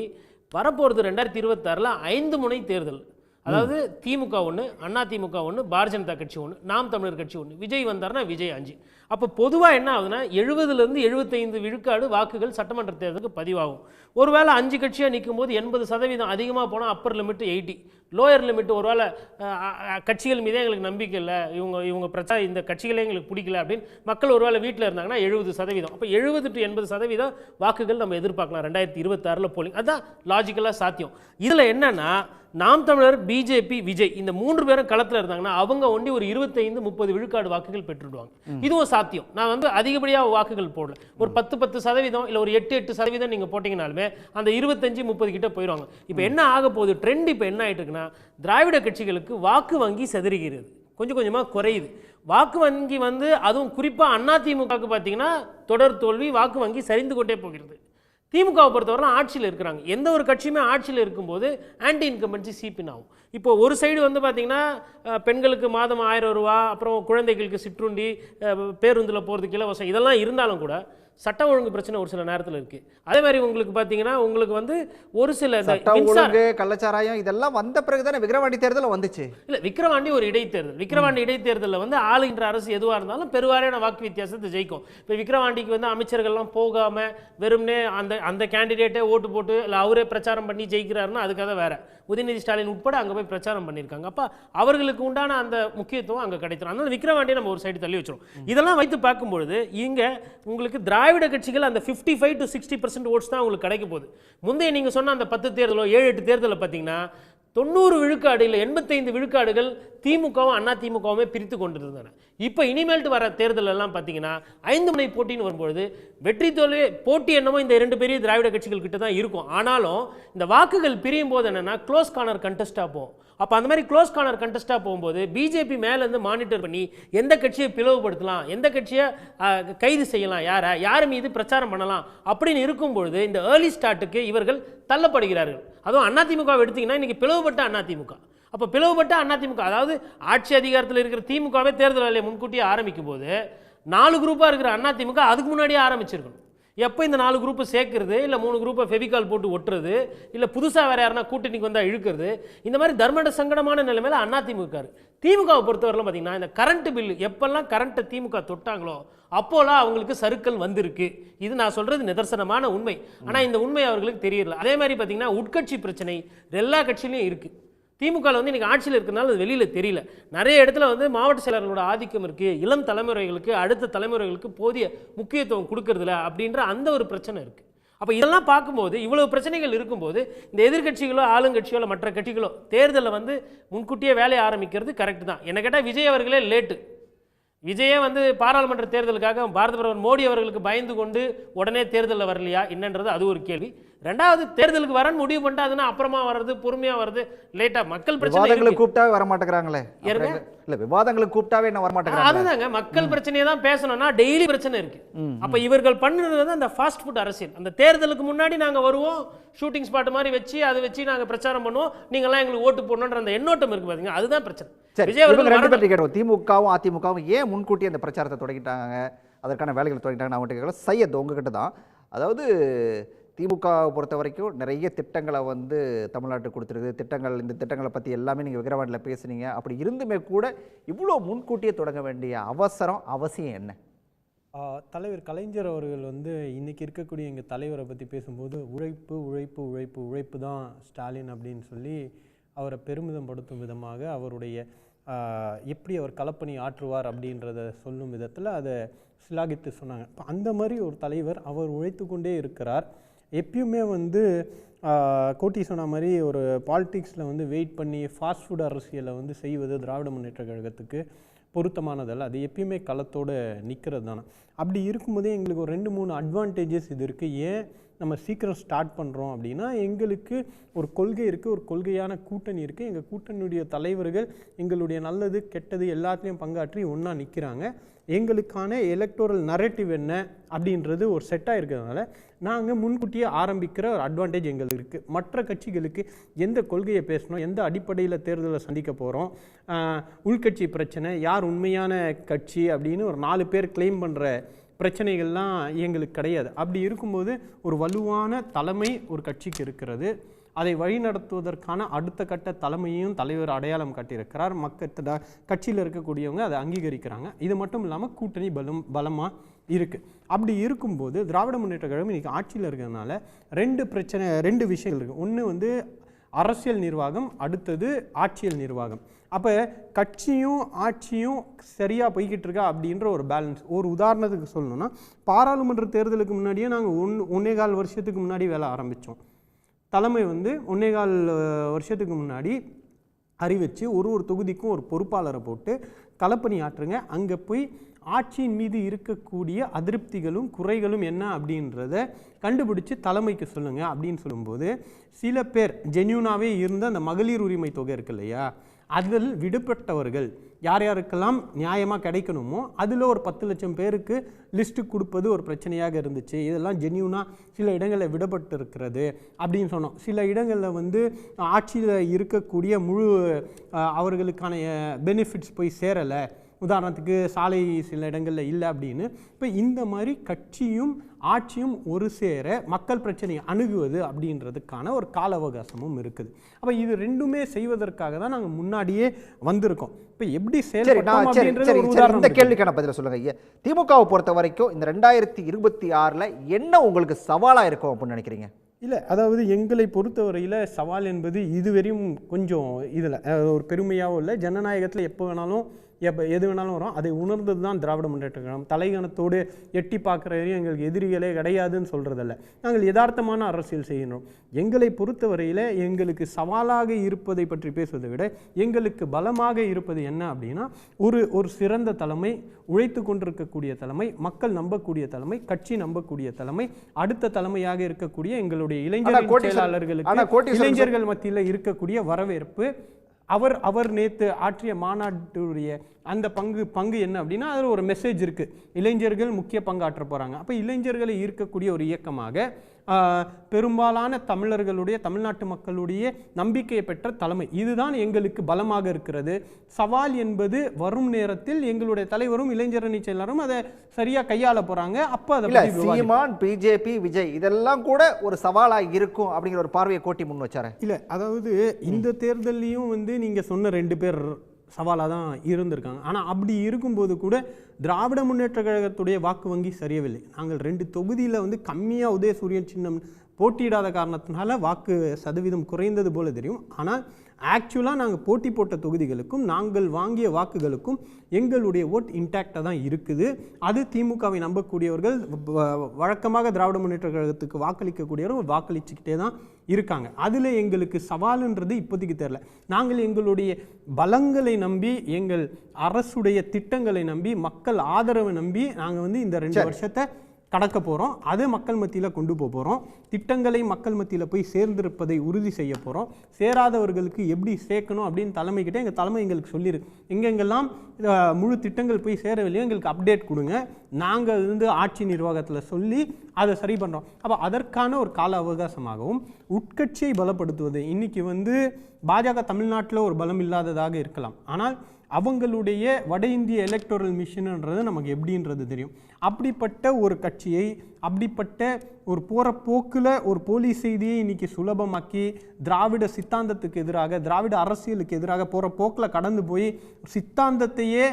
Speaker 7: வரப்போகிறது 2026 5 முனை தேர்தல். அதாவது திமுக 1, அதிமுக 1, பாரதிய ஜனதா கட்சி 1, நாம் தமிழர் கட்சி 1, விஜய் வந்தார்னா விஜய் 5. அப்போ பொதுவாக என்ன ஆகுதுன்னா 70லேருந்து 75 விழுக்காடு வாக்குகள் சட்டமன்ற தேர்தலுக்கு பதிவாகும். ஒருவேளை 5 கட்சியாக நிற்கும் போது 80% அதிகமாக போனால் அப்பர் லிமிட் 80, லோயர் லிமிட் ஒருவேளை கட்சிகள் மீதே எங்களுக்கு நம்பிக்கை இல்லை, இவங்க பிரச்சாரம் இந்த கட்சிகளே எங்களுக்கு பிடிக்கல அப்படின்னு மக்கள் ஒருவேளை வீட்டில் இருந்தாங்கன்னா 70%. அப்போ 70 to 80% வாக்குகள் நம்ம எதிர்பார்க்கலாம் 2026 போலிங். அதுதான் லாஜிக்கலாக சாத்தியம். இதில் என்னன்னா, நாம் தமிழர், பிஜேபி, விஜய் இந்த 3 பேரும் களத்தில் இருந்தாங்கன்னா அவங்க ஒண்டி ஒரு 25-30 விழுக்காடு வாக்குகள் பெற்றுடுவாங்க. இதுவும் சாத்தியம். நான் வந்து அதிகப்படியாக வாக்குகள் போடல, ஒரு 10% இல்லை ஒரு 8% நீங்கள் போட்டிங்கனாலுமே அந்த 25-30 கிட்ட போயிடுவாங்க. இப்போ என்ன ஆக போகுது, ட்ரெண்ட் இப்போ என்ன ஆகிட்டு இருக்குன்னா, திராவிட கட்சிகளுக்கு வாக்கு வங்கி செதறுகிறது, கொஞ்சம் கொஞ்சமாக குறையுது. வாக்கு வங்கி வந்து அதுவும் குறிப்பாக அதிமுகவுக்கு பார்த்தீங்கன்னா தொடர் தோல்வி, வாக்கு வங்கி சரிந்து கொண்டே போகிறது. திமுகவை பொறுத்தவரை ஆட்சியில் இருக்கிறாங்க. எந்த ஒரு கட்சியுமே ஆட்சியில் இருக்கும்போது ஆன்டி இன்கம்பன்சி சீப்பின் ஆகும். இப்போ ஒரு சைடு வந்து பார்த்தீங்கன்னா பெண்களுக்கு மாதம் 1000 ரூபா, அப்புறம் குழந்தைகளுக்கு சிற்றுண்டி, பேருந்தில் போகிறதுக்கு இலவசம், இதெல்லாம் இருந்தாலும் கூட சட்ட ஒழுங்கு பிரச்சனை ஒரு சில நேரத்தில் இருக்குது. அதே மாதிரி உங்களுக்கு பார்த்தீங்கன்னா உங்களுக்கு வந்து ஒரு சில
Speaker 5: கள்ளச்சாராயம் இதெல்லாம் வந்த பிறகு தானே விக்கிரவாண்டி தேர்தல் வந்துச்சு.
Speaker 7: இல்லை, விக்கிரவாண்டி ஒரு இடைத்தேர்தல். விக்கிரவாண்டி இடைத்தேர்தலில் வந்து ஆளுகின்ற அரசு எதுவாக இருந்தாலும் பெருவாரியான வாக்கு வித்தியாசத்தை ஜெயிக்கும். இப்போ விக்கிரவாண்டிக்கு வந்து அமைச்சர்கள்லாம் போகாமல் வெறும்னே அந்த கேண்டிடேட்டே ஓட்டு போட்டு இல்லை அவரே பிரச்சாரம் பண்ணி ஜெயிக்கிறாருன்னா அதுக்காக வேற. உதயநிதி ஸ்டாலின் உட்பட அங்கே போய் பிரச்சாரம் பண்ணியிருக்காங்க. அப்போ அவர்களுக்கு உண்டான அந்த முக்கியத்துவம் அங்கே கிடைச்சிடும். அதனால விக்கிரவாண்டியை நம்ம ஒரு சைடு தள்ளி வச்சிடும். இதெல்லாம் வைத்து பார்க்கும்பொழுது இங்கே உங்களுக்கு திராவிட கட்சிகள் அந்த 55 to 60% ஓட்ஸ் தான் உங்களுக்கு கிடைக்க போகுது. முந்தைய நீங்கள் சொன்ன அந்த 10 தேர்தலோ 7-8 தேர்தலில் பார்த்தீங்கன்னா 90 விழுக்காடு இல்லை 85 விழுக்காடுகள் திமுகவும் அதிமுகவுமே பிரித்து கொண்டிருந்தன. இப்போ இனிமேல்ட்டு வர தேர்தல் எல்லாம் பார்த்தீங்கன்னா 5 முனை போட்டின்னு வரும்பொழுது வெற்றி தோல்வி போட்டி என்னமோ இந்த 2 பெரிய திராவிட கட்சிகள் கிட்ட தான் இருக்கும். ஆனாலும் இந்த வாக்குகள் பிரியும் போது என்னன்னா க்ளோஸ் கார்னர் கண்டெஸ்டாக போகும். அப்போ அந்த மாதிரி க்ளோஸ் கார்னர் கண்டெஸ்டாக போகும்போது பிஜேபி மேலேருந்து மானிட்டர் பண்ணி எந்த கட்சியை பிளவுபடுத்தலாம், எந்த கட்சியை கைது செய்யலாம், யார் மீது பிரச்சாரம் பண்ணலாம் அப்படின்னு இருக்கும்பொழுது இந்த ஏர்லி ஸ்டார்ட்டுக்கு இவர்கள் தள்ளப்படுகிறார்கள். அதுவும் அதிமுக எடுத்தீங்கன்னா இன்னைக்கு பிளவுபட்ட அதிமுக. அப்போ பிளவுபட்ட அதிமுக, அதாவது ஆட்சி அதிகாரத்தில் இருக்கிற திமுகவே தேர்தல் வேலையை முன்கூட்டியே ஆரம்பிக்கும் போது 4 குரூப்பாக இருக்கிற அதிமுக அதுக்கு முன்னாடியே ஆரம்பிச்சிருக்கணும். எப்போ இந்த 4 குரூப்பை சேர்க்கறது, இல்லை 3 குரூப்பை ஃபெவிகால் போட்டு ஒட்டுறது, இல்லை புதுசாக வேறு யாருன்னா கூட்டணிக்கு வந்தால் இழுக்கிறது, இந்த மாதிரி தர்மட சங்கடமான நிலைமையில் அதிமுக. திமுகவை பொறுத்தவரைலாம் பார்த்தீங்கன்னா இந்த கரண்ட் பில்லு எப்பெல்லாம் கரண்ட்டை திமுக தொட்டாங்களோ அப்போலாம் அவங்களுக்கு சறுக்கல் வந்திருக்கு. இது நான் சொல்கிறது நிதர்சனமான உண்மை. ஆனால் இந்த உண்மை அவர்களுக்கு தெரியல. அதே மாதிரி பார்த்தீங்கன்னா உட்கட்சி பிரச்சனை எல்லா கட்சியிலையும் இருக்குது. திமுகவில் வந்து இன்றைக்கி ஆட்சியில் இருக்கிறனால அது வெளியில் தெரியல. நிறைய இடத்துல வந்து மாவட்ட செயலர்களோட ஆதிக்கம் இருக்குது, இளம் தலைமுறைகளுக்கு அடுத்த தலைமுறைகளுக்கு போதிய முக்கியத்துவம் கொடுக்கறதில்ல அப்படின்ற அந்த ஒரு பிரச்சனை இருக்குது. அப்போ இதெல்லாம் பார்க்கும்போது இவ்வளவு பிரச்சனைகள் இருக்கும்போது இந்த எதிர்கட்சிகளோ ஆளுங்கட்சிகளோ மற்ற கட்சிகளோ தேர்தலில் வந்து முன்கூட்டியே வேலையை ஆரம்பிக்கிறது கரெக்டு தான். என்ன கேட்டால் விஜய் அவர்களே லேட்டு. விஜயே வந்து பாராளுமன்ற தேர்தலுக்காக பாரத பிரதமர் மோடி அவர்களுக்கு பயந்து கொண்டு உடனே தேர்தலில் வரலையா என்னன்றது அது ஒரு கேள்வி. ரெண்டாவது, தேர்தலுக்கு வரன்னு முடிவு பண்ணிட்டாதுன்னா அப்புறமா வர்றது, பொறுமையா வருது, லேட்டா. மக்கள் பிரச்சனை
Speaker 5: கூப்பிட்டாவே வர மாட்டேங்கிறாங்களே. இல்ல விவாதங்களுக்கு கூப்பிட்டாவே என்ன வர மாட்டேங்கிறாங்க.
Speaker 7: அதுதாங்க மக்கள் பிரச்சனையை தான் பேசணும்னா டெய்லி பிரச்சனை இருக்கு. அப்ப இவர்கள் பண்ணுறது அந்த ஃபாஸ்ட் ஃபுட் அரசியல். அந்த தேர்தலுக்கு முன்னாடி நாங்க வருவோம், ஷூட்டிங் ஸ்பாட் மாதிரி வச்சு அதை வச்சு நாங்க பிரச்சாரம் பண்ணுவோம், நீங்க எல்லாம் எங்களுக்கு ஓட்டு போடணுன்ற அந்த எண்ணோட்டம் இருக்கு பாத்தீங்க, அதுதான் பிரச்சனை. விஜய் அவர்கள்
Speaker 5: திமுகவும் அதிமுகவும் ஏன் முன்கூட்டி அந்த பிரச்சாரத்தை தொடங்கிட்டாங்க, அதற்கான வேலைகள் தொடங்கிட்டாங்க அவங்ககிட்ட சையத் உங்ககிட்ட தான். அதாவது திமுகவை பொறுத்த வரைக்கும் நிறைய திட்டங்களை வந்து தமிழ்நாட்டுக்கு கொடுத்துருக்கு. இந்த திட்டங்களை பற்றி எல்லாமே நீங்கள் விக்கிரவாண்டியில் பேசுனீங்க. அப்படி இருந்துமே கூட இவ்வளோ முன்கூட்டியே தொடங்க வேண்டிய அவசியம் என்ன?
Speaker 8: தலைவர் கலைஞர் அவர்கள் வந்து இன்றைக்கி இருக்கக்கூடிய எங்கள் தலைவரை பற்றி பேசும்போது உழைப்பு உழைப்பு உழைப்பு உழைப்பு தான் ஸ்டாலின் அப்படின்னு சொல்லி அவரை பெருமிதம் படுத்தும் விதமாக அவருடைய எப்படி அவர் களப்பணி ஆற்றுவார் அப்படின்றத சொல்லும் விதத்தில் அதை சிலாகித்து சொன்னாங்க. இப்போ அந்த மாதிரி ஒரு தலைவர் அவர் உழைத்து கொண்டே இருக்கிறார். எப்பயுமே வந்து கோட்டி சொன்ன மாதிரி ஒரு பாலிடிக்ஸில் வந்து வெயிட் பண்ணி ஃபாஸ்ட் ஃபுட் அரசியலை வந்து செய்வது திராவிட முன்னேற்ற கழகத்துக்கு பொருத்தமானதல்ல. அது எப்பயுமே களத்தோடு நிற்கிறது தானே. அப்படி இருக்கும்போதே எங்களுக்கு ஒரு 2-3 அட்வான்டேஜஸ் இது இருக்குது. ஏன் நம்ம சீக்கிரம் ஸ்டார்ட் பண்ணுறோம் அப்படின்னா, எங்களுக்கு ஒரு கொள்கை இருக்குது, ஒரு கொள்கையான கூட்டணி இருக்குது. எங்கள் கூட்டணியுடைய தலைவர்கள் எங்களுடைய நல்லது கெட்டது எல்லாத்துலேயும் பங்காற்றி ஒன்றா நிற்கிறாங்க. எங்களுக்கான எலக்டோரல் நரேட்டிவ் என்ன அப்படின்றது ஒரு செட்டாக இருக்கிறதுனால நாங்கள் முன்கூட்டியே ஆரம்பிக்கிற ஒரு அட்வான்டேஜ் எங்களுக்கு இருக்குது. மற்ற கட்சிகளுக்கு எந்த கொள்கையை பேசணும், எந்த அடிப்படையில் தேர்தலை சந்திக்க போகிறோம், உள்கட்சி பிரச்சனை, யார் உண்மையான கட்சி அப்படின்னு ஒரு 4 பேர் கிளைம் பண்ணுற பிரச்சனைகள்லாம் எங்களுக்கு கிடையாது. அப்படி இருக்கும்போது ஒரு வலுவான தலைமை ஒரு கட்சிக்கு இருக்கிறது. அதை வழிநடத்துவதற்கான அடுத்த கட்ட தலைமையும் தலைவர் அடையாளம் காட்டியிருக்கிறார். கட்சியில் இருக்கக்கூடியவங்க அதை அங்கீகரிக்கிறாங்க. இது மட்டும் இல்லாமல் கூட்டணி பலமாக இருக்குது. அப்படி இருக்கும்போது திராவிட முன்னேற்ற கழகம் இன்றைக்கி ஆட்சியில் இருக்கிறதுனால 2 விஷயங்கள் இருக்குது. ஒன்று வந்து அரசியல் நிர்வாகம், அடுத்தது ஆட்சியல் நிர்வாகம். அப்போ கட்சியும் ஆட்சியும் சரியாக போய்கிட்டு இருக்கா அப்படின்ற ஒரு பேலன்ஸ். ஒரு உதாரணத்துக்கு சொல்லணும்னா, பாராளுமன்ற தேர்தலுக்கு முன்னாடியே நாங்கள் 1.25 வருஷத்துக்கு முன்னாடி வேலை ஆரம்பித்தோம். தலைமை வந்து 1.25 வருஷத்துக்கு முன்னாடி அறிவித்து ஒரு தொகுதிக்கும் ஒரு பொறுப்பாளரை போட்டு களப்பணி ஆற்றுங்க, அங்கே போய் ஆட்சியின் மீது இருக்கக்கூடிய அதிருப்திகளும் குறைகளும் என்ன அப்படின்றத கண்டுபிடிச்சி தலைமைக்கு சொல்லுங்கள் அப்படின்னு சொல்லும்போது, சில பேர் ஜென்யூனாகவே இருந்த அந்த மகளிர் உரிமை தொகை இருக்கு இல்லையா, அதில் விடுபட்டவர்கள் யார் யாருக்கெல்லாம் நியாயமாக கிடைக்கணுமோ அதில் ஒரு 10 லட்சம் பேருக்கு லிஸ்ட்டு கொடுப்பது ஒரு பிரச்சனையாக இருந்துச்சு. இதெல்லாம் ஜென்யூனாக சில இடங்களில் விடப்பட்டு இருக்கிறது அப்படின்னு சொன்னோம். சில இடங்களில் வந்து ஆட்சியில் இருக்கக்கூடிய முழு அவர்களுக்கான பெனிஃபிட்ஸ் போய் சேரலை, உதாரணத்துக்கு சாலை சில இடங்களில் இல்லை அப்படின்னு. இப்போ இந்த மாதிரி கட்சியும் ஆட்சியும் ஒரு சேர மக்கள் பிரச்சனையை அணுகுவது அப்படின்றதுக்கான ஒரு கால அவகாசமும் இருக்குது. அப்போ இது 2மே செய்வதற்காக தான் நாங்கள் முன்னாடியே வந்திருக்கோம். இப்போ எப்படி செயல்படுத்தோம் அப்படின்றது ஒரு உதாரணம்.
Speaker 5: இந்த கேள்விக்கான பதிலை சொல்லுங்க ஐயா. திமுகவை பொறுத்த வரைக்கும் இந்த 2026 என்ன உங்களுக்கு சவாலாக இருக்கும் அப்படின்னு நினைக்கிறீங்க?
Speaker 8: இல்லை, அதாவது எங்களை பொறுத்தவரையில் சவால் என்பது இதுவரையும் கொஞ்சம் இதில் ஒரு பெருமையாகவும் இல்லை. ஜனநாயகத்தில் எப்போ வேணாலும் எது வேணாலும் வரும். அதை உணர்ந்தது தான் திராவிட முன்னேற்ற கழகம். தலைகணத்தோடு எட்டி பார்க்குற வரையும் எங்களுக்கு எதிரிகளே கிடையாதுன்னு சொல்கிறதில்ல. நாங்கள் யதார்த்தமான அரசியல் செய்யணும். எங்களை பொறுத்தவரையில் எங்களுக்கு சவாலாக இருப்பதை பற்றி பேசுவதை விட எங்களுக்கு பலமாக இருப்பது என்ன அப்படின்னா, ஒரு சிறந்த தலைமை, உழைத்து கொண்டிருக்கக்கூடிய தலைமை, மக்கள் நம்பக்கூடிய தலைமை, கட்சி நம்பக்கூடிய தலைமை, அடுத்த தலைமையாக இருக்கக்கூடிய எங்களுடைய இளைஞர்கள் மத்தியில் இருக்கக்கூடிய வரவேற்பு, அவர் நேற்று ஆற்றிய மாநாட்டுடைய அந்த பங்கு என்ன அப்படின்னா, அதில் ஒரு மெசேஜ் இருக்குது. இளைஞர்கள் முக்கிய பங்காற்ற போகிறாங்க. அப்போ இளைஞர்களை ஈர்க்கக்கூடிய ஒரு இயக்கமாக பெரும்பாலான தமிழ்நாட்டு மக்களுடைய நம்பிக்கையை பெற்ற தலைமை, இதுதான் எங்களுக்கு பலமாக இருக்கிறது. சவால் என்பது வரும் நேரத்தில் எங்களுடைய தலைவரும் இளைஞரணி செயலரும் அதை சரியாக கையாள போகிறாங்க. அப்போ அதை
Speaker 5: சீமான், பிஜேபி, விஜய் இதெல்லாம் கூட ஒரு சவாலாக இருக்கும் அப்படிங்கிற ஒரு பார்வையை கோட்டி முன் வச்சாரு.
Speaker 8: இல்லை, அதாவது இந்த தேர்தலையும் வந்து நீங்கள் சொன்ன 2 பேர் சவாலாக தான் இருந்திருக்காங்க. ஆனால் அப்படி இருக்கும்போது கூட திராவிட முன்னேற்ற கழகத்துடைய வாக்கு வங்கி சரியவில்லை. நாங்கள் 2 தொகுதியில் வந்து கம்மியாக உதயசூரியன் சின்னம் போட்டியிடாத காரணத்தினால வாக்கு சதவீதம் குறைந்தது போல தெரியும். ஆனால் ஆக்சுவலாக நாங்கள் போட்டி போட்ட தொகுதிகளுக்கும் நாங்கள் வாங்கிய வாக்குகளுக்கும் எங்களுடைய ஓட் இன்டாக்டாக தான் இருக்குது. அது திமுகவை நம்பக்கூடியவர்கள், வழக்கமாக திராவிட முன்னேற்ற கழகத்துக்கு வாக்களிக்கக்கூடியவர்கள் வாக்களிச்சுக்கிட்டே தான் இருக்காங்க. அதில் எங்களுக்கு சவாலுன்றது இப்போதைக்கு தெரியல. நாங்கள் எங்களுடைய பலங்களை நம்பி, எங்கள் அரசுடைய திட்டங்களை நம்பி, மக்கள் ஆதரவை நம்பி நாங்கள் வந்து இந்த 2 வருஷத்தை கடக்க போகிறோம். அதை மக்கள் மத்தியில் கொண்டு போகிறோம். திட்டங்களை மக்கள் மத்தியில் போய் சேர்ந்திருப்பதை உறுதி செய்ய போகிறோம். சேராதவர்களுக்கு எப்படி சேர்க்கணும் அப்படின்னு தலைமைக்கிட்டே எங்கள் தலைமை எங்களுக்கு சொல்லியிருக்கு. எங்கெங்கெல்லாம் முழு திட்டங்கள் போய் சேரவில்லையோ எங்களுக்கு அப்டேட் கொடுங்க, நாங்கள் வந்து ஆட்சி நிர்வாகத்தில் சொல்லி அதை சரி பண்ணுறோம். அப்போ அதற்கான ஒரு கால அவகாசமாகவும் உட்கட்சியை பலப்படுத்துவது, இன்றைக்கி வந்து பாஜக தமிழ்நாட்டில் ஒரு பலம் இல்லாததாக இருக்கலாம், ஆனால் அவங்களுடைய வட இந்திய எலக்டோரல் மிஷின்ன்றது நமக்கு எப்படின்றது தெரியும். அப்படிப்பட்ட ஒரு கட்சியை அப்படிப்பட்ட ஒரு போகிற போக்கில் ஒரு போலி செய்தியை இன்னைக்கு சுலபமாக்கி திராவிட சித்தாந்தத்துக்கு எதிராக, திராவிட அரசியலுக்கு எதிராக போகிற போக்கில் கடந்து போய் சித்தாந்தத்தையே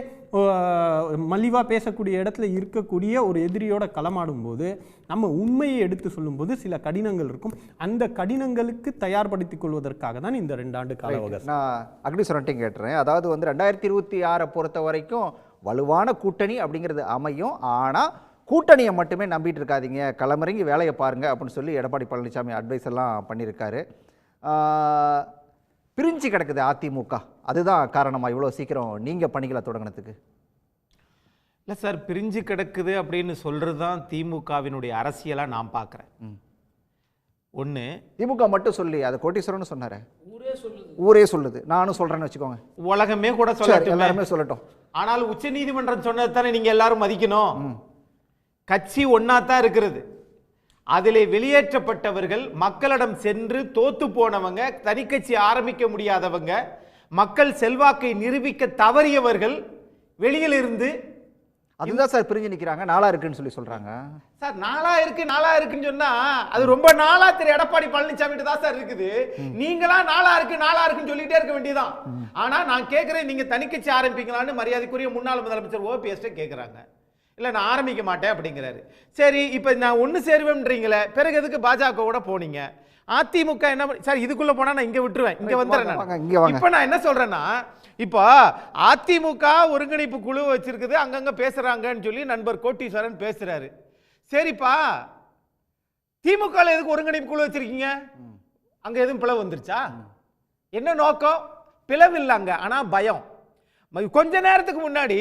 Speaker 8: மலிவாக பேசக்கூடிய இடத்துல இருக்கக்கூடிய ஒரு எதிரியோட களமாடும் போது நம்ம உண்மையை எடுத்து சொல்லும்போது சில கடினங்கள் இருக்கும். அந்த கடினங்களுக்கு தயார்படுத்திக் கொள்வதற்காக தான் இந்த 2 ஆண்டு கால அவகாசம்.
Speaker 5: நான் அக்னிஸ்வரன்ட்டையும் கேட்டுறேன். அதாவது வந்து 2026 பொறுத்த வரைக்கும் வலுவான கூட்டணி அப்படிங்கிறது அமையும். ஆனால் கூட்டணியை மட்டுமே நம்பிட்டு இருக்காதீங்க, களமிறங்கி வேலையை பாருங்க அப்படின்னு சொல்லி எடப்பாடி பழனிசாமி அட்வைஸ் எல்லாம் பண்ணியிருக்காரு. பிரிஞ்சு கிடக்குது அதிமுக, அதுதான் காரணமா இவ்வளோ சீக்கிரம் நீங்கள் பணிகளை தொடங்கினதுக்கு?
Speaker 9: இல்லை சார், பிரிஞ்சு கிடக்குது அப்படின்னு சொல்கிறது தான் திமுகவினுடைய அரசியலாக நான் பார்க்குறேன். ஒன்று,
Speaker 5: திமுக மட்டும் சொல்லி அது கோட்டீஸ்வரன் சொன்னார், ஊரே சொல்லுது, நானும் சொல்கிறேன்னு வச்சுக்கோங்க,
Speaker 9: உலகமே கூட சொல்லட்டும்,
Speaker 5: எல்லாருமே சொல்லட்டும். ஆனால்
Speaker 9: உச்ச நீதிமன்றம் சொன்னது தானே நீங்கள் எல்லாரும் மதிக்கணும். கட்சி ஒன்றா தான் இருக்கிறது. அதிலே வெளியேற்றப்பட்டவர்கள் மக்களிடம் சென்று தோத்து போனவங்க, தனி கட்சி ஆரம்பிக்க முடியாதவங்க, மக்கள் செல்வாக்கை நிரூபிக்க தவறியவர்கள் வெளியில் இருந்து
Speaker 5: அதுதான் சார் பிரிஞ்சு நிற்கிறாங்க. நாளா இருக்குன்னு சொல்லி சொல்றாங்க
Speaker 9: சார். நாளா இருக்குன்னு சொன்னா அது ரொம்ப நாளா திரு எடப்பாடி பழனிசாமி தான் சார் இருக்குது. நீங்களா நாளா இருக்குன்னு சொல்லிட்டே இருக்க வேண்டியதான். ஆனா நான் கேட்கிறேன், நீங்க தனி கட்சி ஆரம்பிக்கலான்னு மரியாதைக்குரிய முன்னாள் முதலமைச்சர் ஓபிஎஸ் கேட்கிறாங்க. இல்லை நான் ஆரம்பிக்க மாட்டேன் அப்படிங்கிறாரு. சரி, இப்போ நான் ஒன்று சேருவேன்றீங்களே, பிறகு எதுக்கு பாஜகவோட போனீங்க? அதிமுக என்ன சார், இதுக்குள்ள போனா நான் இங்க விட்டுருவேன், இங்க வந்துடுறேன். இப்போ நான் என்ன சொல்றேன்னா, இப்போ அதிமுக ஒருங்கிணைப்பு குழு வச்சிருக்குது, அங்கங்க பேசுறாங்கன்னு சொல்லி நண்பர் கோட்டீஸ்வரன் பேசுறாரு. சரிப்பா, திமுக எதுக்கு ஒருங்கிணைப்பு குழு வச்சிருக்கீங்க? அங்க எதுவும் பிளவு வந்துருச்சா? என்ன நோக்கம்? பிளவு இல்லைங்க, ஆனா பயம். கொஞ்ச நேரத்துக்கு முன்னாடி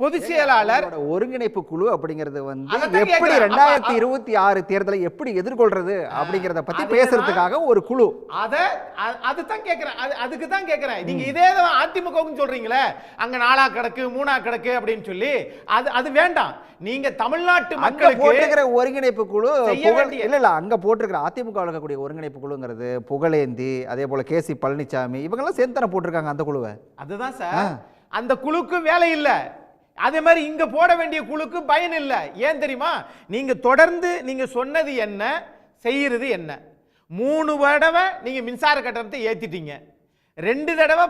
Speaker 9: பொதுச் செயலாளர்
Speaker 5: ஒருங்கிணைப்பு குழு அப்படிங்கிறது வந்து எப்படி 2026 தேர்தலை எப்படி எதிர்கொள்றது அப்படிங்கறத பத்தி பேசுறதுக்காக ஒரு குழு.
Speaker 9: அதுதான் கேக்குறேன், அதுக்கு தான் கேக்குறேன். நீங்க இதே அதிமுகவுக்கு சொல்றீங்களே, அங்க 4ஆ கிடக்கு 3ஆ கிடக்கு அப்படின்னு சொல்லி, அது வேண்டாம். நீங்க தமிழ்நாட்டு மக்களுக்கு
Speaker 5: போட்டிருக்கிற ஒருங்கிணைப்பு குழு இல்ல அங்க போட்டிருக்கிற அதிமுக இருக்கக்கூடிய ஒருங்கிணைப்பு குழுங்கிறது புகழேந்தி, அதே போல கேசி பழனிசாமி, இவங்க எல்லாம் சேர்ந்து தானே போட்டிருக்காங்க அந்த குழுவை.
Speaker 9: அதுதான் சார், அந்த குழுக்கு வேலை இல்லை. அதே மாதிரி இங்க போட வேண்டிய குழுக்கு பயன் இல்லை. ஏன் தெரியுமா? நீங்க தொடர்ந்து நீங்க சொன்னது என்ன, செய்யறது என்ன? 3 தடவை நீங்க மின்சார கட்டணத்தை ஏத்திட்டீங்க, 2 தடவை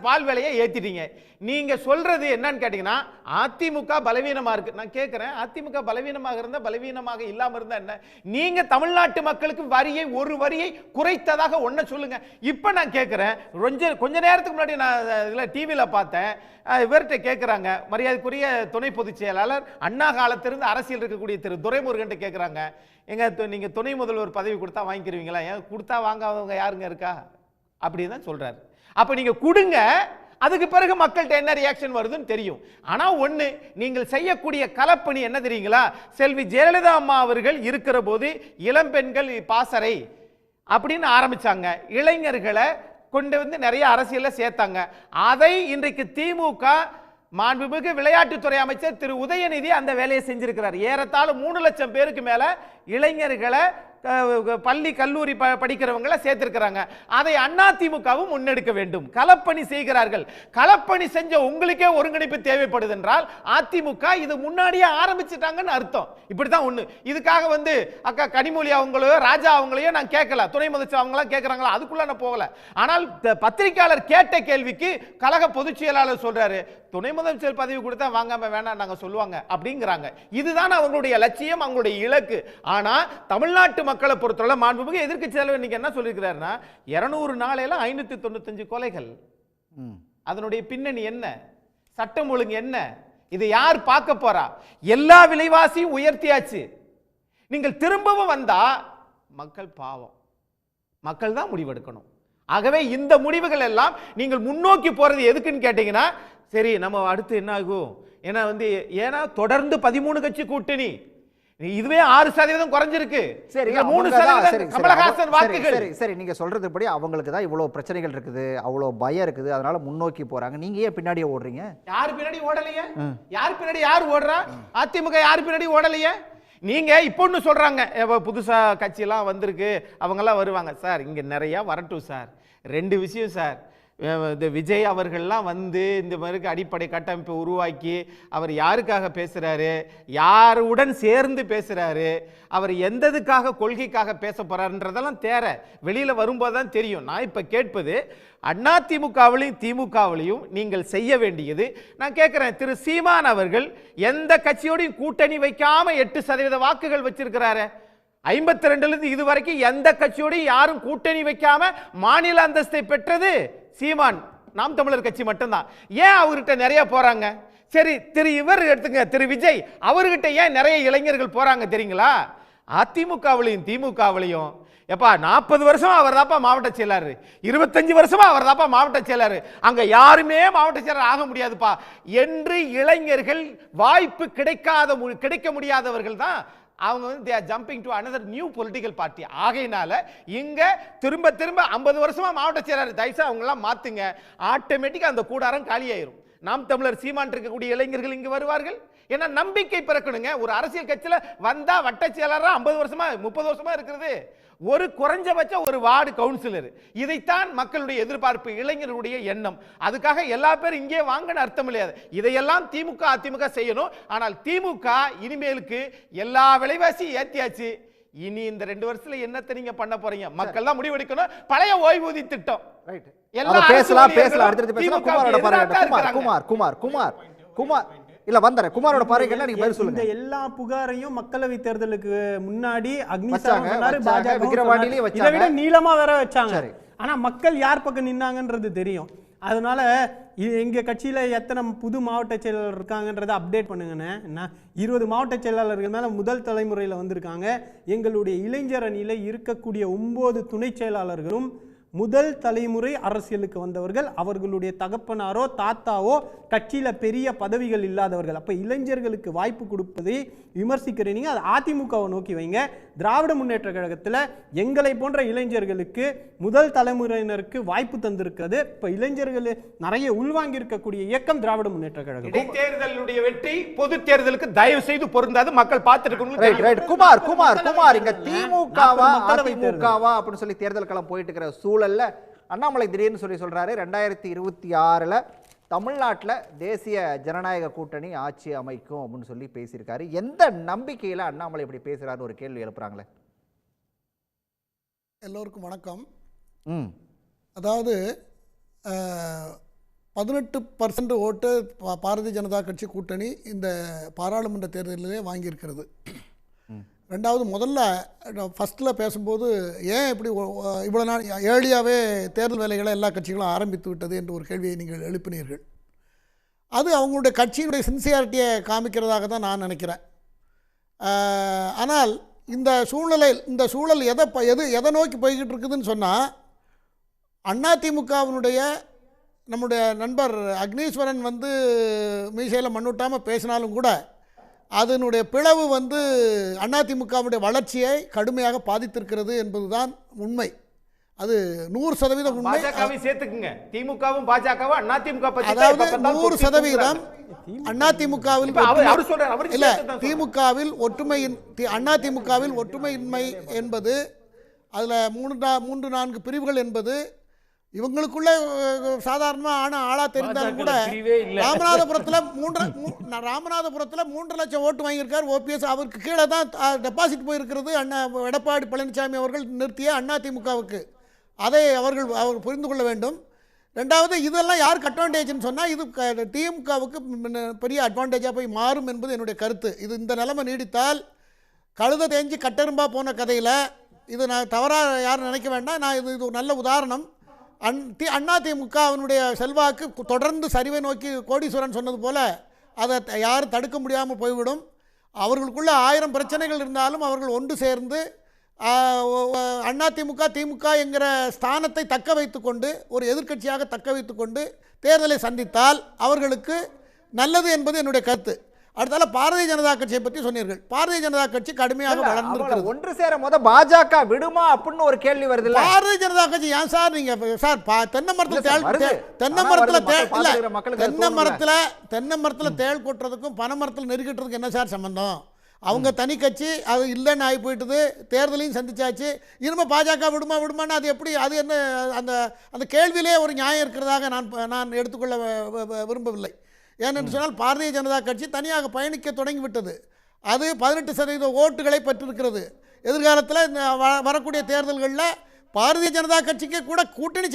Speaker 9: பால் விலையை ஏத்திட்டீங்க. நீங்க சொல்றது என்னன்னு கேட்டீங்கன்னா, அதிமுக பலவீனமா இருக்கு. நான் கேட்கிறேன், அதிமுக பலவீனமாக இருந்தா பலவீனமாக இல்லாம இருந்தா என்ன? நீங்க தமிழ்நாட்டு மக்களுக்கு ஒரு வரியை குறைத்ததாக ஒன்ன சொல்லுங்க. இப்ப நான் கேட்கிறேன், கொஞ்ச நேரத்துக்கு முன்னாடி நான் இதுல டிவியில பார்த்தேன், இவர்கிட்ட கேட்கிறாங்க, மரியாதைக்குரிய துணை பொதுச் செயலாளர், அண்ணா காலத்திலிருந்து அரசியல் இருக்கக்கூடிய திரு துரைமுருகன் கேட்கிறாங்க, எங்க நீங்க துணை முதல்வர் பதவி கொடுத்தா வாங்கிக்கிறீங்களா? ஏன் கொடுத்தா வாங்காதவங்க யாருங்க இருக்கா அப்படின்னு தான் சொல்றாரு. அப்ப நீங்க கொடுங்க, அதுக்கு பிறகு மக்கள்கிட்ட என்ன ரியாக்ஷன் வருதுன்னு தெரியும். ஆனா ஒண்ணு, நீங்கள் செய்யக்கூடிய கலப்பணி என்ன தெரியுங்களா? செல்வி ஜெயலலிதா அம்மா அவர்கள் இருக்கிற போது இளம்பெண்கள் பாசறை அப்படின்னு ஆரம்பிச்சாங்க, இளைஞர்களை கொண்டு வந்து நிறைய அரசியல சேர்த்தாங்க. அதை இன்றைக்கு திமுக மாண்புமிகு விளையாட்டுத்துறை அமைச்சர் திரு உதயநிதி அந்த வேலையை செஞ்சிருக்கிறார். ஏறத்தாழ 3 லட்சம் பேருக்கு மேல இளைஞர்களை பள்ளி கல்லூரி படிக்கிறவங்களை சேர்த்திருக்கிறாங்க. அதை அதிமுகவும் முன்னெடுக்க வேண்டும். களப்பணி செய்கிறார்கள். களப்பணி செஞ்ச உங்களுக்கே ஒருங்கிணைப்பு தேவைப்படுது என்றால் அதிமுக இது முன்னாடியே ஆரம்பிச்சிட்டாங்கன்னு அர்த்தம். இப்படித்தான் ஒண்ணு. இதுக்காக வந்து அக்கா கனிமொழி அவங்களையோ ராஜா அவங்களையோ நான் கேட்கல, துணை முதலமைச்சர் அவங்களாம் கேட்கறாங்களா, அதுக்குள்ள நான் போகல. ஆனால் பத்திரிகையாளர் கேட்ட கேள்விக்கு கழக பொதுச் செயலாளர் சொல்றாரு, துணை முதலமைச்சர் பதவி கொடுத்தா வாங்காம வேணாம் நாங்க சொல்லுவாங்க அப்படிங்கிறாங்க. இதுதான் அவங்களுடைய லட்சியம், அவங்களுடைய இலக்கு. ஆனா தமிழ்நாட்டு மக்களை பொறுத்தவரை மாண்புமிகு எதிர்க்கட்சி தலைவர் இன்னைக்கு என்ன சொல்லியிருக்கிறாருன்னா, 200 நாளையில 595 கொலைகள். அதனுடைய பின்னணி என்ன? சட்டம் ஒழுங்கு என்ன? இதை யார் பார்க்க போறா? எல்லா விலைவாசியும் உயர்த்தியாச்சு. நீங்கள் திரும்பவும் வந்தா மக்கள் பாவம், மக்கள் தான் முடிவெடுக்கணும். ஆகவே இந்த முடிவுகள் எல்லாம் நீங்கள் முன்னோக்கி போறது எதுக்குன்னு கேட்டீங்கன்னா, சரி நம்ம அடுத்து என்ன ஆகும், ஏன்னா தொடர்ந்து 13 கட்சி கூட்டணி, இதுவே 6% குறைஞ்சிருக்கு.
Speaker 5: சரி,
Speaker 9: 3% கமலஹாசன் வாக்குகள்.
Speaker 5: சரி, நீங்க சொல்றதுபடி அவங்களுக்கு தான் இவ்வளவு பிரச்சனைகள் இருக்குது, அவ்வளவு பயம் இருக்குது, அதனால முன்னோக்கி போறாங்க. நீங்க ஏன் பின்னாடியே ஓடுறீங்க?
Speaker 9: யார் பின்னாடி ஓடலையே? யார் பின்னாடி யார் ஓடுறா? அதிமுக யார் பின்னாடி ஓடலையே? நீங்க இப்போ ஒன்று சொல்றாங்க, புதுசா கட்சியெல்லாம் வந்திருக்கு, அவங்கெல்லாம் வருவாங்க. சார் இங்க நிறைய வரட்டும் சார். 2 விஷயம் சார், இந்த விஜய் அவர்கள்லாம் வந்து இந்த மாதிரி அடிப்படை கட்டமைப்பை உருவாக்கி அவர் யாருக்காக பேசுகிறாரு, யாருடன் சேர்ந்து பேசுகிறாரு, அவர் எந்ததுக்காக கொள்கைக்காக பேச போகிறாருன்றதெல்லாம் தேர வெளியில் வரும்போது தான் தெரியும். நான் இப்போ கேட்பது அதிமுகவிலையும் திமுகவிலையும் நீங்கள் செய்ய வேண்டியது, நான் கேட்குறேன், திரு சீமான் அவர்கள் எந்த கட்சியோடையும் கூட்டணி வைக்காமல் 8% வாக்குகள் வச்சிருக்கிறாரு. 52லிருந்து இதுவரைக்கும் எந்த கட்சியோடையும் யாரும் கூட்டணி வைக்காம மாநில அந்தஸ்தை பெற்றது சீமான் நாம் தமிழர் கட்சி மட்டும்தான். ஏன் அவர்கிட்ட நிறைய போறாங்க? சரி, இவர் எடுத்துங்க, திரு விஜய், அவர்கிட்ட ஏன் நிறைய இளைஞர்கள் போறாங்க தெரியுங்களா? அதிமுகவிலையும் திமுகவிலையும் எப்பா 40 வருஷமா அவர் தாப்பா மாவட்ட செயலாளர், 25 வருஷமா அவர் தாப்பா மாவட்ட செயலாளர், அங்க யாருமே மாவட்ட செயலாளர் ஆக முடியாதுப்பா என்று இளைஞர்கள் வாய்ப்பு கிடைக்க முடியாதவர்கள் தான் அவங்க வந்து they are jumping to another new political party. ஆகையினால இங்க திரும்ப 50 வருஷமா மாவட்ட செயலாளர் தயவுசெய்து அவங்க எல்லாம் மாத்துங்க, ஆட்டோமேட்டிக்கா அந்த கூடாரம் காலியாயிரும். நாம் தமிழர் சீமான் இருக்கக்கூடிய இளைஞர்கள் இங்கு வருவார்கள். ஏன்னா நம்பிக்கை பிறக்கணுங்க. ஒரு அரசியல் கட்சியில வந்தா வட்ட செயலாளரா 50 வருஷமா 30 வருஷமா இருக்கிறது ஒரு குறைஞ்சபட்ச ஒரு வார்டு கவுன்சிலர். இதைத்தான் மக்களுடைய எதிர்பார்ப்பு, இளைஞர்களுடைய எண்ணம். அதுக்காக எல்லா பேரும் இங்கே வாங்கன்னு அர்த்தம் இல்லையாது. இதையெல்லாம் திமுக அதிமுக செய்யணும். ஆனால் திமுக இனிமேலுக்கு எல்லா விலைவாசி ஏத்தியாச்சு. இனி இந்த 2 வருஷத்துல என்னத்தை நீங்க பண்ண போறீங்க? மக்கள் தான் முடிவெடுக்கணும். பழைய ஓய்வூதிய திட்டம்
Speaker 5: பேசலாம் அடுத்து பேசலாம். குமாரோட பாருங்க. குமார் இல்ல வந்தற குமாரோட பாருங்க என்ன, நீங்க பதில் சொல்லுங்க.
Speaker 8: இந்த எல்லா புகாரையும் மக்களவை தேர்தலுக்கு முன்னாடி அக்னிசாரம் சொன்னாரு, பாஜக
Speaker 5: விக்கிரவாண்டியிலே வச்சாங்க,
Speaker 8: இதை விட நீளமா வேற வச்சாங்க. ஆனா மக்கள் யார் பக்கம் நின்னாங்கன்றது தெரியும். அதனால எங்க கட்சியில எத்தனை புது மாவட்ட செயலாளர் இருக்காங்கன்றதை அப்டேட் பண்ணுங்கன்னு 20 மாவட்ட செயலாளர்கள் மேல முதல் தலைமுறையில் வந்திருக்காங்க. எங்களுடைய இளைஞர் அணியில இருக்கக்கூடிய 9 துணை செயலாளர்களும் முதல் தலைமுறை அரசியலுக்கு வந்தவர்கள். அவர்களுடைய தகப்பனாரோ தாத்தாவோ கட்சியில பெரிய பதவிகள் இல்லாதவர்கள். அப்ப இளைஞர்களுக்கு வாய்ப்பு கொடுப்பதை விமர்சிக்கிறீங்க, அது அதிமுகவை நோக்கி வைங்க. திராவிட முன்னேற்ற கழகத்தில் எங்களை போன்ற இளைஞர்களுக்கு முதல் தலைமுறையினருக்கு வாய்ப்பு தந்திருக்கிறது. இப்ப இளைஞர்கள் நிறைய உள்வாங்கி இருக்கக்கூடிய இயக்கம் திராவிட முன்னேற்ற கழகம்.
Speaker 9: இடைத்தேர்தலுடைய வெற்றி பொது தேர்தலுக்கு தயவு செய்து பொருந்தாது, மக்கள் பார்த்துட்டு.
Speaker 5: குமார் இங்க திமுகவா அதிமுகவா அப்படின்னு சொல்லி தேர்தல் களம் போயிட்டு இருக்கிற சூழல்ல அண்ணாமலை திடீர்னு சொல்றாரு 2026ல தமிழ்நாட்டில் தேசிய ஜனநாயக கூட்டணி ஆட்சி அமைக்கும் அப்படின்னு சொல்லி பேசியிருக்காரு. எந்த நம்பிக்கையில் அண்ணாமலை இப்படி பேசுறாருன்னு ஒரு கேள்வி எழுப்புறாங்களே.
Speaker 10: எல்லோருக்கும் வணக்கம். அதாவது 18% ஓட்டு பாரதிய ஜனதா கட்சி கூட்டணி இந்த பாராளுமன்ற தேர்தலிலே வாங்கியிருக்கிறது. ரெண்டாவது, முதல்ல ஃபஸ்ட்டில் பேசும்போது ஏன் இப்படி இவ்வளோ நாள் ஏர்லியாகவே தேர்தல் வேலைகளை எல்லா கட்சிகளும் ஆரம்பித்து விட்டது என்று ஒரு கேள்வியை நீங்கள் எழுப்பினீர்கள். அது அவங்களுடைய கட்சியினுடைய சின்சியாரிட்டியை காமிக்கிறதாக தான் நான் நினைக்கிறேன். ஆனால் இந்த சூழல் எதை நோக்கி போய்கிட்டு இருக்குதுன்னு சொன்னால், அதிமுகவினுடைய நம்முடைய நண்பர் அக்னீஸ்வரன் வந்து மீசையில் மண்ணுட்டாமல் பேசினாலும் கூட அதனுடைய பிளவு வந்து அதிமுகவுடைய வளர்ச்சியை கடுமையாக பாதித்திருக்கிறது என்பதுதான் உண்மை. அது 100% உண்மை.
Speaker 9: சேர்த்துக்குங்க, திமுகவும் பாஜகவும் அதிமுக பத்தி,
Speaker 10: அதாவது 100% அதிமுகவில் இல்ல, திமுகவில் அதிமுகவில் ஒற்றுமையின்மை என்பது, அதில் 3-4 பிரிவுகள் என்பது இவங்களுக்குள்ள சாதாரணமாக ஆளா தெரிந்தாலும் கூட ராமநாதபுரத்தில் 3 லட்சம் ஓட்டு வாங்கியிருக்கார் ஓபிஎஸ். அவருக்கு கீழே தான் டெபாசிட் போயிருக்கிறது எடப்பாடி பழனிசாமி அவர்கள் நிறுத்திய அதிமுகவுக்கு. அதை அவர் புரிந்து கொள்ள வேண்டும். ரெண்டாவது, இதெல்லாம் யாருக்கு அட்வான்டேஜ்னு சொன்னால் இது திமுகவுக்கு பெரிய அட்வான்டேஜாக போய் மாறும் என்பது என்னுடைய கருத்து. இது இந்த நிலைமை நீடித்தால் கழுத தேஞ்சு கட்டெரும்பா போன கதையில் இது நான் தவறாக யாரும் நினைக்க வேண்டாம். நான் இது ஒரு நல்ல உதாரணம். அதிமுகவினுடைய செல்வாக்கு தொடர்ந்து சரிவை நோக்கி கோடீஸ்வரன் சொன்னது போல அதை யாரும் தடுக்க முடியாமல் போய்விடும். அவர்களுக்குள்ள 1000 பிரச்சனைகள் இருந்தாலும் அவர்கள் ஒன்று சேர்ந்து அதிமுக திமுக என்கிற ஸ்தானத்தை தக்க வைத்துக்கொண்டு ஒரு எதிர்க்கட்சியாக தக்க வைத்துக்கொண்டு தேர்தலை சந்தித்தால் அவர்களுக்கு நல்லது என்பது என்னுடைய கருத்து. அடுத்தால பாரதிய ஜனதா கட்சியை பற்றி சொன்னீர்கள். பாரதிய ஜனதா கட்சி கடுமையாக வளர்ந்திருக்கிறது.
Speaker 5: ஒன்று சேர பாஜக விடுமா அப்படின்னு ஒரு கேள்வி வருது.
Speaker 10: பாரதிய ஜனதா கட்சி ஏன் சார் நீங்க சார் தென்னை மரத்துல தேள் கொட்டுறதுக்கும் பனை மரத்தில் நெருக்கிட்டுறதுக்கும் என்ன சார் சம்பந்தம்? அவங்க தனி கட்சி, அது இல்லைன்னு ஆகி போயிட்டுது. தேர்தலையும் சந்திச்சாச்சு. இனிமேல் பாஜக விடுமான்னு அது எப்படி, அது என்ன, அந்த அந்த கேள்வியிலே ஒரு நியாயம் இருக்கிறதாக நான் எடுத்துக்கொள்ள விரும்பவில்லை. ஏனென்று சொன்னால் பாரதிய ஜனதா கட்சி தனியாக பயணிக்க தொடங்கிவிட்டது. அது 18% ஓட்டுகளை பெற்றிருக்கிறது. எதிர்காலத்தில் இந்த வரக்கூடிய தேர்தல்களில் பாரதிய ஜனதா கட்சிக்கு கூட கூட்டணி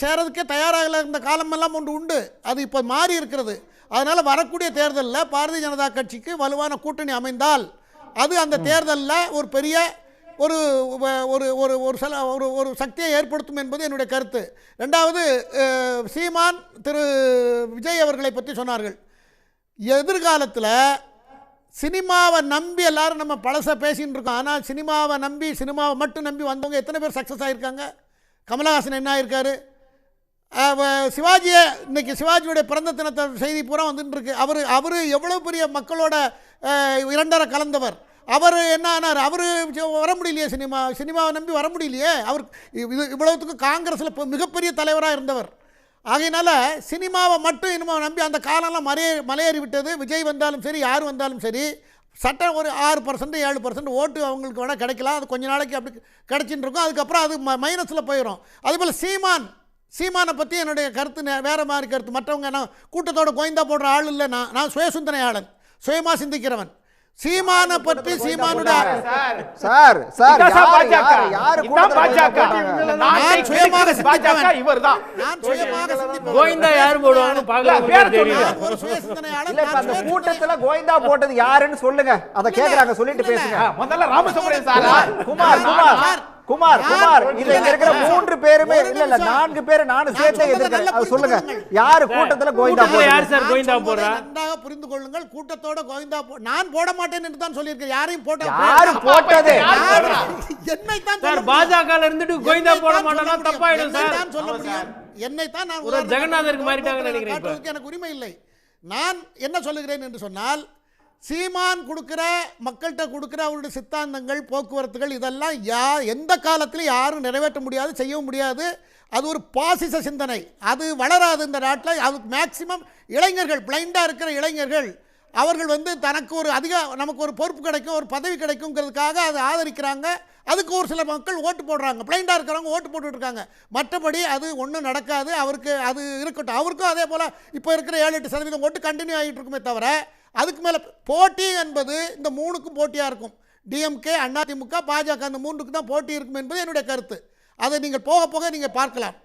Speaker 10: சேரதுக்கே தயாராக இருந்த காலமெல்லாம் ஒன்று உண்டு. அது இப்போ மாறி இருக்கிறது. அதனால் வரக்கூடிய தேர்தலில் பாரதிய ஜனதா கட்சிக்கு வலுவான கூட்டணி அமைந்தால் அது அந்த தேர்தலில் ஒரு பெரிய ஒரு ஒரு ஒரு ஒரு ஒரு சக்தியை ஏற்படுத்தும் என்பது என்னுடைய கருத்து. ரெண்டாவது, சீமான் திரு விஜய் அவர்களை பற்றி சொன்னார்கள். எதிர்காலத்தில் சினிமாவை நம்பி எல்லாரும் நம்ம பழச பேசின்னு இருக்கோம். ஆனால் சினிமாவை மட்டும் நம்பி வந்தவங்க எத்தனை பேர் சக்ஸஸ் ஆகியிருக்காங்க? கமலஹாசன் என்ன ஆயிருக்காரு? சிவாஜியை இன்னைக்கு சிவாஜியுடைய பிறந்த தினத்தை செய்தி பூரா வந்துட்டு இருக்கு. அவர் எவ்வளோ பெரிய மக்களோட இரண்டரை கலந்தவர். அவர் என்ன ஆனார்? அவர் வர முடியலையே, சினிமாவை நம்பி வர முடியலையே. அவர் இவ்வளவுத்துக்கு காங்கிரஸில் மிகப்பெரிய தலைவராக இருந்தவர். ஆகையினால சினிமாவை மட்டும் இனிமே நம்பி அந்த காலம்லாம் மலையேறி விட்டது. விஜய் வந்தாலும் சரி, யார் வந்தாலும் சரி, சட்டம் ஒரு 6% 7% ஓட்டு அவங்களுக்கு வேணால் கிடைக்கலாம். அது கொஞ்ச நாளைக்கு அப்படி கிடச்சின்னு இருக்கும். அதுக்கப்புறம் அது மைனஸில் போயிடும். அதுபோல் சீமானை பற்றி என்னுடைய கருத்து வேறு மாதிரி கருத்து. மற்றவங்க நான் கூட்டத்தோட கோயந்தா போடுற ஆள் இல்லை. நான் சுயசிந்தனையாளன், சுயமாக சிந்திக்கிறவன். சீமானை பற்றி சீமானுடைய
Speaker 5: சார்
Speaker 7: கோவிந்தா யாரு போடுவாங்க
Speaker 5: கூட்டத்துல கோவிந்தா போட்டது யாருன்னு சொல்லுங்க. அதை கேக்குறாங்க, சொல்லிட்டு பேசுங்க.
Speaker 9: முதல்ல ராமசுப்ரமணியன் சார்,
Speaker 5: குமார் இதுல இருக்கிற 3 பேருமே இல்ல 4 பேர் நானும் சேர்த்தே எதிர்க்கிறேன். சொல்லுங்க, யாரு கூட்டத்துல கோவிந்தா போடுறது?
Speaker 7: யார் சார் கோவிந்தா போடுறா?
Speaker 10: நன்றாக புரிந்து கொள்ளுங்கள். கூட்டத்தோட கோவிந்தா நான் போட மாட்டேன் என்று தான் சொல்லியிருக்கேன். யாரையும்
Speaker 5: யாரு போட்டது?
Speaker 10: என்னை தான்
Speaker 7: சார் பாஜகல இருந்துட்டு கோவிந்தா போட மாட்டானா தப்பாயிடும் சார்.
Speaker 10: நான் சொல்ல முடியும். என்னை தான் நான்
Speaker 7: ஒரு ஜெகநாதருக்கு மாறிட்டாங்கன்னு நினைக்கிறேன்.
Speaker 10: இப்ப எனக்கு உரிமை இல்லை. நான் என்ன சொல்லுகிறேன் என்று சொன்னால், சீமான் கொடுக்கிற மக்கள்கிட்ட கொடுக்கிற அவருடைய சித்தாந்தங்கள், போக்குவரத்துகள், இதெல்லாம் எந்த காலத்திலும் யாரும் நிறைவேற்ற முடியாது, செய்யவும் முடியாது. அது ஒரு பாசிச சிந்தனை. அது வளராது இந்த நாட்டில். அது மேக்சிமம் இளைஞர்கள், பிளைண்டாக இருக்கிற இளைஞர்கள், அவர்கள் தனக்கு ஒரு நமக்கு ஒரு பொறுப்பு கிடைக்கும், ஒரு பதவி கிடைக்குங்கிறதுக்காக அதை ஆதரிக்கிறாங்க. அதுக்கு ஒரு சில மக்கள் ஓட்டு போடுறாங்க. பிளைண்டாக இருக்கிறவங்க ஓட்டு போட்டுட்டு இருக்காங்க. மற்றபடி அது ஒன்றும் நடக்காது. அவருக்கு அது இருக்கட்டும். அவருக்கும் அதே போல் இப்போ இருக்கிற 7-8% ஓட்டு கண்டினியூ ஆகிட்டு இருக்குமே தவிர, அதுக்கு மேலே போட்டி என்பது இந்த 3க்கும் போட்டியாக இருக்கும். டிஎம்கே, அதிமுக, பாஜக, அந்த 3க்கு தான் போட்டி இருக்கும் என்பது என்னுடைய கருத்து. அதை நீங்கள் போக போக நீங்கள் பார்க்கலாம்.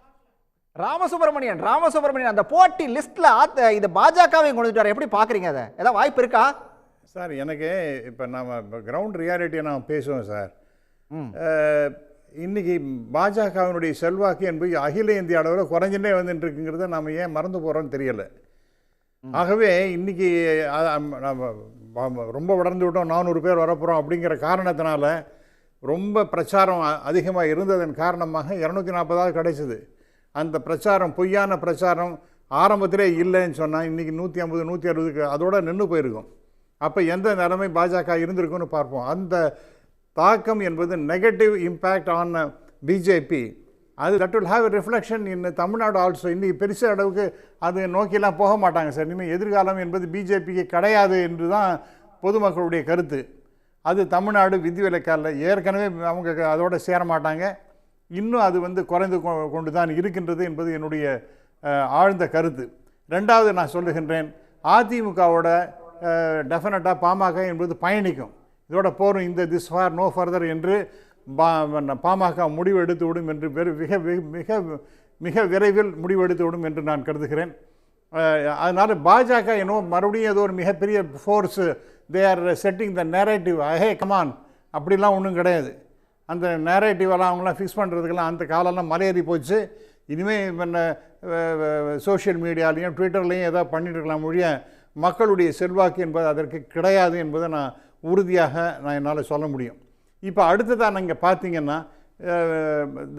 Speaker 5: ராமசுப்ரமணியன் அந்த போட்டி லிஸ்ட்ல இது பாஜகவை கொண்டுட்டார். எப்படி பார்க்குறீங்க? அதை ஏதாவது வாய்ப்பு இருக்கா
Speaker 6: சார்? எனக்கு இப்போ நம்ம கிரவுண்ட் ரியாலிட்டியை நான் பேசுவோம் சார். இன்னைக்கு பாஜகவினுடைய செல்வாக்கு என்பது அகில இந்திய அளவில் குறைஞ்சுட்டே வந்துட்டு இருக்குங்கிறத நம்ம ஏன் மறந்து போகிறோன்னு தெரியலை. ஆகவே இன்றைக்கி நம்ம ரொம்ப வளர்ந்து விட்டோம், 400 பேர் வரப்போகிறோம் அப்படிங்கிற காரணத்தினால ரொம்ப பிரச்சாரம் அதிகமாக இருந்ததன் காரணமாக 240 கிடைச்சிது. அந்த பிரச்சாரம் பொய்யான பிரச்சாரம் ஆரம்பத்திலே இல்லைன்னு சொன்னால் இன்றைக்கி 150 160 அதோட நின்று போயிருக்கும். அப்போ எந்த நிலைமை பாஜக இருந்திருக்குன்னு பார்ப்போம். அந்த தாக்கம் என்பது நெகட்டிவ் இம்பேக்ட் ஆன் பிஜேபி. அது that will have a reflection in Tamil Nadu also. இன்றைக்கி பெருசு அளவுக்கு அது நோக்கிலாம் போக மாட்டாங்க சார். இனிமேல் எதிர்காலம் என்பது பிஜேபிக்கு கிடையாது என்று தான் பொதுமக்களுடைய கருத்து. அது தமிழ்நாடு விதிவிலக்கால ஏற்கனவே அவங்க அதோடு சேர மாட்டாங்க. இன்னும் அது குறைந்து கொண்டு தான் இருக்கின்றது என்பது என்னுடைய ஆழ்ந்த கருத்து. ரெண்டாவது நான் சொல்லுகின்றேன், அதிமுகவோட டெஃபினட்டாக பாமக என்பது பயணிக்கும். இதோட போரும் இந்த திஸ் ஃபார் நோ ஃபர்தர் என்று பாமக முடிவு எடுத்து விடும் என்று மிக மிக மிக விரைவில் முடிவெடுத்து விடும் என்று நான் கருதுகிறேன். அதனால் பாஜக மறுபடியும் ஏதோ ஒரு மிகப்பெரிய force, they are setting the narrative, hey come on அப்படிலாம் ஒன்றும் கிடையாது. அந்த நேரேட்டிவெல்லாம் அவங்களாம் ஃபிக்ஸ் பண்ணுறதுக்கெல்லாம் அந்த காலம்லாம் மலையேறி போச்சு. இனிமேல் சோஷியல் மீடியாலையும் ட்விட்டர்லேயும் ஏதாவது பண்ணிட்டு இருக்கலாம் மொழிய மக்களுடைய செல்வாக்கு என்பது அதற்கு கிடையாது என்பதை நான் உறுதியாக என்னால் சொல்ல முடியும். இப்போ அடுத்ததாக நீங்கள் பார்த்தீங்கன்னா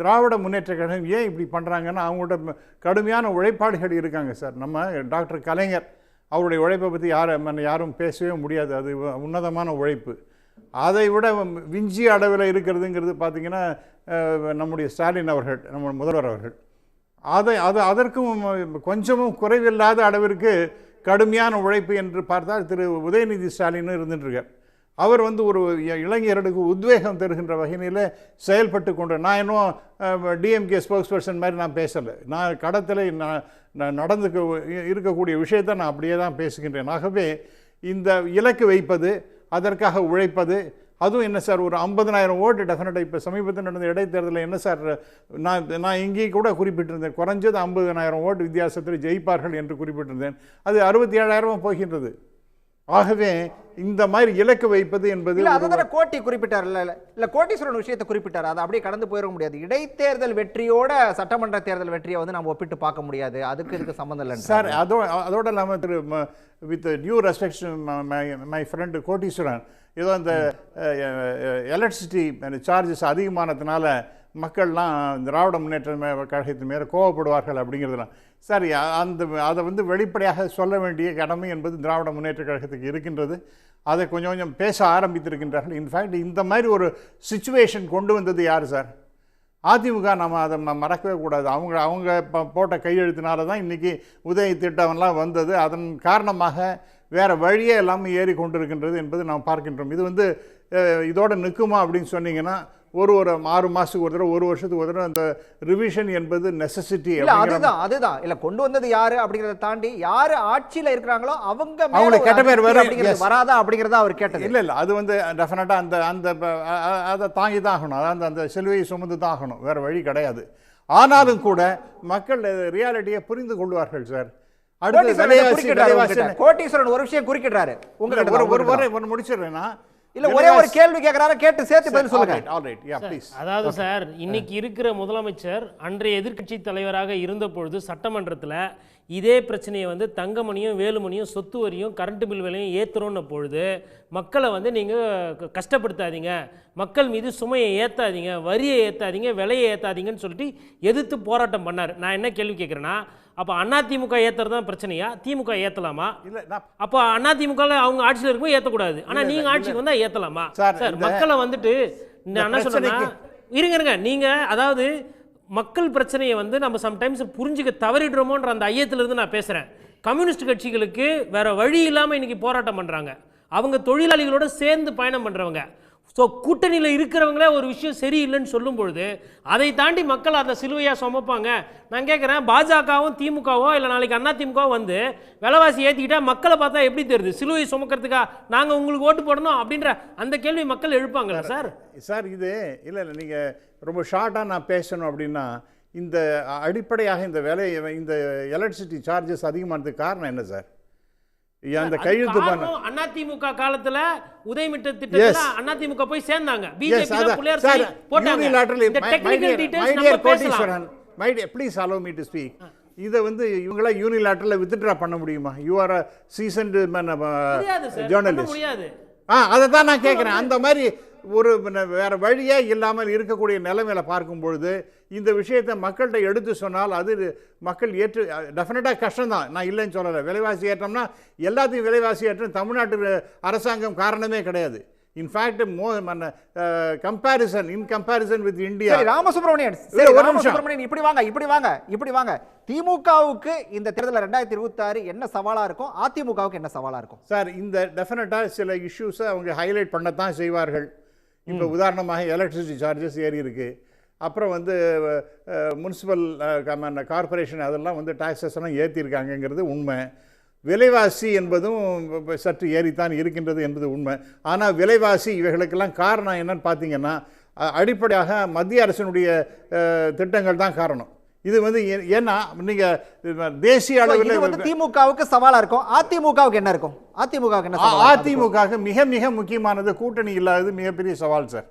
Speaker 6: திராவிட முன்னேற்ற கழகம் ஏன் இப்படி பண்ணுறாங்கன்னா அவங்களோட கடுமையான உழைப்பாடுகள் இருக்காங்க சார். நம்ம டாக்டர் கலைஞர் அவருடைய உழைப்பை பற்றி யாரும் பேசவே முடியாது. அது உன்னதமான உழைப்பு. அதை விட விஞ்சிய அளவில் இருக்கிறதுங்கிறது பார்த்திங்கன்னா நம்முடைய ஸ்டாலின் அவர்கள், நம்ம முதல்வர் அவர்கள், அதற்கும் கொஞ்சமும் குறைவில்லாத அளவிற்கு கடுமையான உழைப்பு என்று பார்த்தால் திரு உதயநிதி ஸ்டாலின் இருந்துட்டுருக்கார். அவர் வந்து ஒரு இளைஞர்களுக்கு உத்வேகம் தருகின்ற வகையிலே செயல்பட்டு கொண்டு, நான் இன்னும் டிஎம்கே ஸ்போக்ஸ் பர்சன் மாதிரி நான் பேசலை. நான் கடத்தில் நான் நடந்து இருக்கக்கூடிய விஷயத்தை நான் அப்படியே தான் பேசுகின்றேன். ஆகவே இந்த இலக்கு வைப்பது, அதற்காக உழைப்பது, அதுவும் என்ன சார் ஒரு 50,000 ஓட்டு டெஃபினட்டாக இப்போ சமீபத்தில் நடந்த இடைத்தேர்தலில் என்ன சார் நான் இங்கேயும் கூட குறிப்பிட்டிருந்தேன், குறைஞ்சது 50,000 ஓட்டு வித்தியாசத்தில் ஜெயிப்பார்கள் என்று குறிப்பிட்டிருந்தேன். அது 67,000 போகின்றது. ஆகவே இந்த மாதிரி இலக்கு வைப்பது என்பது
Speaker 5: அதான் கோட்டி குறிப்பிட்டார். இல்ல கோட்டீஸ்வரன் விஷயத்தை குறிப்பிட்டார். அதை அப்படியே கடந்து போயிட முடியாது. இடைத்தேர்தல் வெற்றியோட சட்டமன்ற தேர்தல் வெற்றியை வந்து நம்ம ஒப்பிட்டு பார்க்க முடியாது. அதுக்கு இதுக்கு சம்பந்தம் இல்லை
Speaker 6: சார். அதோட இல்லாமல் with due respect my friend Koteeswaran, ஏதோ அந்த எலக்ட்ரிசிட்டி சார்ஜஸ் அதிகமானதுனால மக்கள்லாம் திராவிட முன்னேற்ற கழகத்தின் மேலே கோவப்படுவார்கள் அப்படிங்கிறதுலாம் சரி. அதை வந்து வெளிப்படையாக சொல்ல வேண்டிய கடமை என்பது திராவிட முன்னேற்ற கழகத்துக்கு இருக்கின்றது. அதை கொஞ்சம் கொஞ்சம் பேச ஆரம்பித்திருக்கின்றார்கள். இன்ஃபேக்ட் இந்த மாதிரி ஒரு சிச்சுவேஷன் கொண்டு வந்தது யார் சார்? அதிமுக. நம்ம அதை மறக்கவே கூடாது. அவங்க போட்ட கையெழுத்தினால தான் இன்றைக்கி உதய திட்டம்லாம் வந்தது. அதன் காரணமாக வேறு வழியே எல்லாமே ஏறி கொண்டிருக்கின்றது என்பது நாம் பார்க்கின்றோம். இது வந்து இதோட நிற்குமா அப்படின்னு சொன்னீங்கன்னா ஒரு 6 மாதத்துக்கு ஒரு தடவை, ஒரு வருஷத்துக்கு ஒரு தடவை அந்த ரிவிஷன் என்பது நெசசிட்டி.
Speaker 5: அதுதான் இல்லை கொண்டு வந்தது யாரு அப்படிங்கிறத தாண்டி யாரு ஆட்சியில் இருக்கிறாங்களோ
Speaker 6: அவங்களுக்கு கெட்ட பேர்
Speaker 5: வராதா அப்படிங்கிறத அவர் கேட்டது.
Speaker 6: இல்லை அது வந்து டெஃபினட்டாக அதை தாங்கி தான் ஆகணும். அதாவது அந்த செல்வையை சுமந்து தான் ஆகணும், வேறு வழி கிடையாது. ஆனாலும் கூட மக்கள் ரியாலிட்டியை புரிந்து கொள்வார்கள் சார்.
Speaker 5: கோட்டீஸ்வரன் ஒரு விஷயம் குறிக்கிறாரு.
Speaker 6: உங்களுக்கு முடிச்சிடுறேன்னா
Speaker 5: இல்ல ஒரே ஒரு கேள்வி கேட்கறாரு, கேட்டு சேர்த்து பதில் சொல்லுங்க.
Speaker 7: அதாவது சார், இன்னைக்கு இருக்கிற முதலமைச்சர் அன்றைய எதிர்க்கட்சி தலைவராக இருந்த பொழுது சட்டமன்றத்தில் இதே பிரச்சனையை வந்து தங்கமணியும் வேலுமணியும் சொத்து வரியும் கரண்ட் பில் விலையும் ஏற்றுறோன்ன பொழுது மக்களை வந்து நீங்கள் கஷ்டப்படுத்தாதீங்க, மக்கள் மீது சுமையை ஏற்றாதீங்க, வரியை ஏற்றாதீங்க, விலையை ஏற்றாதீங்கன்னு சொல்லிட்டு எதிர்த்து போராட்டம் பண்ணார். நான் என்ன கேள்வி கேட்குறேன்னா, அப்போ அதிமுக ஏற்றுறது தான் பிரச்சனையா, திமுக ஏற்றலாமா? அப்போ அதிமுக அவங்க ஆட்சியில் இருக்கும்போது ஏற்றக்கூடாது, ஆனால் நீங்கள் ஆட்சிக்கு வந்தால் ஏற்றலாமா? சார் மக்களை வந்துட்டு நான் என்ன சொன்னா இருங்க நீங்கள் அதாவது மக்கள் பிரச்சனையை வந்து நம்ம சம்டைம்ஸ் புரிஞ்சுக்க தவறிடுறோமோன்ற அந்த ஐயத்திலிருந்து நான் பேசுகிறேன். கம்யூனிஸ்ட் கட்சிகளுக்கு வேற வழி இல்லாமல் இன்னைக்கு போராட்டம் பண்ணுறாங்க. அவங்க தொழிலாளிகளோட சேர்ந்து பயணம் பண்ணுறவங்க. ஸோ கூட்டணியில் இருக்கிறவங்களே ஒரு விஷயம் சரியில்லைன்னு சொல்லும் பொழுது அதை தாண்டி மக்கள் அதை சிலுவையாக சுமப்பாங்க. நான் கேட்குறேன், பாஜகவும் திமுகவோ இல்லை நாளைக்கு அதிமுகவோ வந்து விலைவாசி ஏற்றிக்கிட்டா மக்களை பார்த்தா எப்படி தெரியுது? சிலுவை சுமக்கிறதுக்கா நாங்கள் உங்களுக்கு ஓட்டு போடணும் அப்படின்ற அந்த கேள்வி மக்கள் எழுப்பாங்களா சார்?
Speaker 6: சார் இது இல்லை நீங்கள் ரொம்ப ஷார்ட்டாக நான் பேசணும் அப்படின்னா, இந்த அடிப்படையாக இந்த இந்த எலக்ட்ரிசிட்டி சார்ஜஸ் அதிகமானதுக்கு காரணம் என்ன சார்? அந்த கையெழுத்து பண்ண
Speaker 7: அதிமுக காலத்துல உதயமிட்ட திட்டத்துல அதிமுக போய் சேர்ந்தாங்க. பிஜேபி தான் புள்ளையார் சொல்லி போட்டாங்க. இந்த டெக்னிக்கல் டீடைல்ஸ் நம்ம பேசலாம்.
Speaker 6: Please allow me to speak. இதை வந்து இவங்களா யூனிலேட்டரல் வித்ட்ரா பண்ண முடியுமா? You are a seasoned journalist. அதை தான் நான் கேட்குறேன். அந்த மாதிரி ஒரு வேறு வழியே இல்லாமல் இருக்கக்கூடிய நிலைமையில பார்க்கும் பொழுது இந்த விஷயத்தை மக்கள்கிட்ட எடுத்து சொன்னால் அது மக்கள் ஏற்று டெஃபினட்டாக கஷ்டம்தான், நான் இல்லைன்னு சொல்லலை. விலைவாசி ஏற்றம்னா எல்லாத்தையும் விலைவாசி ஏற்றம் தமிழ்நாட்டு அரசாங்கம் காரணமே கிடையாது. In fact comparison with India.
Speaker 5: Ramasubramanian இப்படி வாங்க. திமுகவுக்கு இந்த தேர்தல் 2026 என்ன சவாலா இருக்கும், அதிமுகவுக்கு என்ன சவாலா இருக்கும்
Speaker 6: சார்? இந்த டெஃபினட்டாக சில இஷ்யூஸை அவங்க ஹைலைட் பண்ணத்தான் செய்வார்கள். இப்போ உதாரணமாக எலக்ட்ரிசிட்டி சார்ஜஸ் ஏறி இருக்கு, அப்புறம் வந்து முனிசிபல் கார்பரேஷன் அதெல்லாம் வந்து டாக்ஸஸ் எல்லாம் ஏற்றிருக்காங்கங்கிறது உண்மை. விலைவாசி என்பதும் சற்று ஏறித்தான் இருக்கின்றது என்பது உண்மை. ஆனால் விலைவாசி இவைகளுக்கெல்லாம் காரணம் என்னன்னு பார்த்தீங்கன்னா, அடிப்படையாக மத்திய அரசினுடைய திட்டங்கள் தான் காரணம். இது வந்து ஏன்னா நீங்க தேசிய அளவில்
Speaker 5: திமுகவுக்கு சவாலா இருக்கும், அதிமுகவுக்கு என்ன இருக்கும்?
Speaker 6: அதிமுகவுக்கு மிக மிக முக்கியமானது கூட்டணி இல்லாதது மிகப்பெரிய சவால் சார்.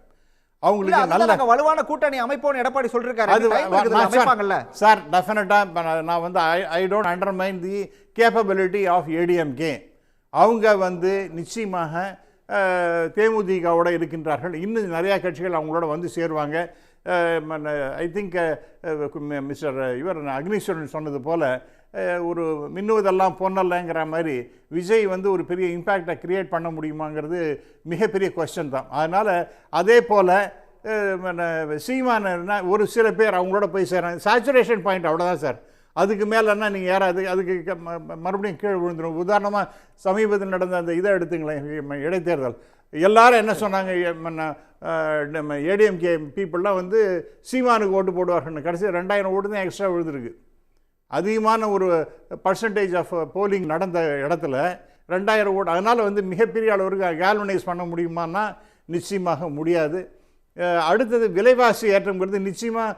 Speaker 6: அவங்களுக்கு நல்ல
Speaker 5: வலுவான கூட்டணி அமைப்போன்னு எடப்பாடி சொல்றாரு.
Speaker 6: சார் டெஃபினட்டா நான் வந்து I don't undermine the capability of ADMK. அவங்க வந்து நிச்சயமாக தேமுதிகவோட இருக்கின்றார்கள். இன்னும் நிறையா கட்சிகள் அவங்களோட வந்து சேருவாங்க. ஐ திங்க் மிஸ்டர் அக்னீஸ்வரன் சொன்னது போல் ஒரு மின்னுவதெல்லாம் பொன்னல்லங்கிற மாதிரி விஜய் வந்து ஒரு பெரிய இம்பேக்டை கிரியேட் பண்ண முடியுமாங்கிறது மிகப்பெரிய கொஸ்டின் தான். அதனால் அதே போல் சீமான ஒரு சில பேர் அவங்களோட போய் சேராங்க. சேச்சுரேஷன் பாயிண்ட் அவ்வளோதான் சார். அதுக்கு மேலேன்னா நீங்கள் யாராவது அதுக்கு மறுபடியும் கீழே விழுந்துடும். உதாரணமாக சமீபத்தில் நடந்த அந்த இதை எடுத்துங்களேன், இடைத்தேர்தல். எல்லாரும் என்ன சொன்னாங்க, நம்ம ஏடிஎம்கே பீப்புளெலாம் வந்து சீமானுக்கு ஓட்டு போடுவார்கள். கடைசி 2000 ஓட்டு தான் எக்ஸ்ட்ரா விழுதுருக்கு. அதிகமான ஒரு பர்சன்டேஜ் ஆஃப் போலிங் நடந்த இடத்துல 2000 ஓட்டு. அதனால் வந்து மிகப்பெரிய அளவுக்கு கேல்வனைஸ் பண்ண முடியுமான்னா நிச்சயமாக முடியாது. அடுத்தது விலைவாசி ஏற்றம்ங்கிறது நிச்சயமாக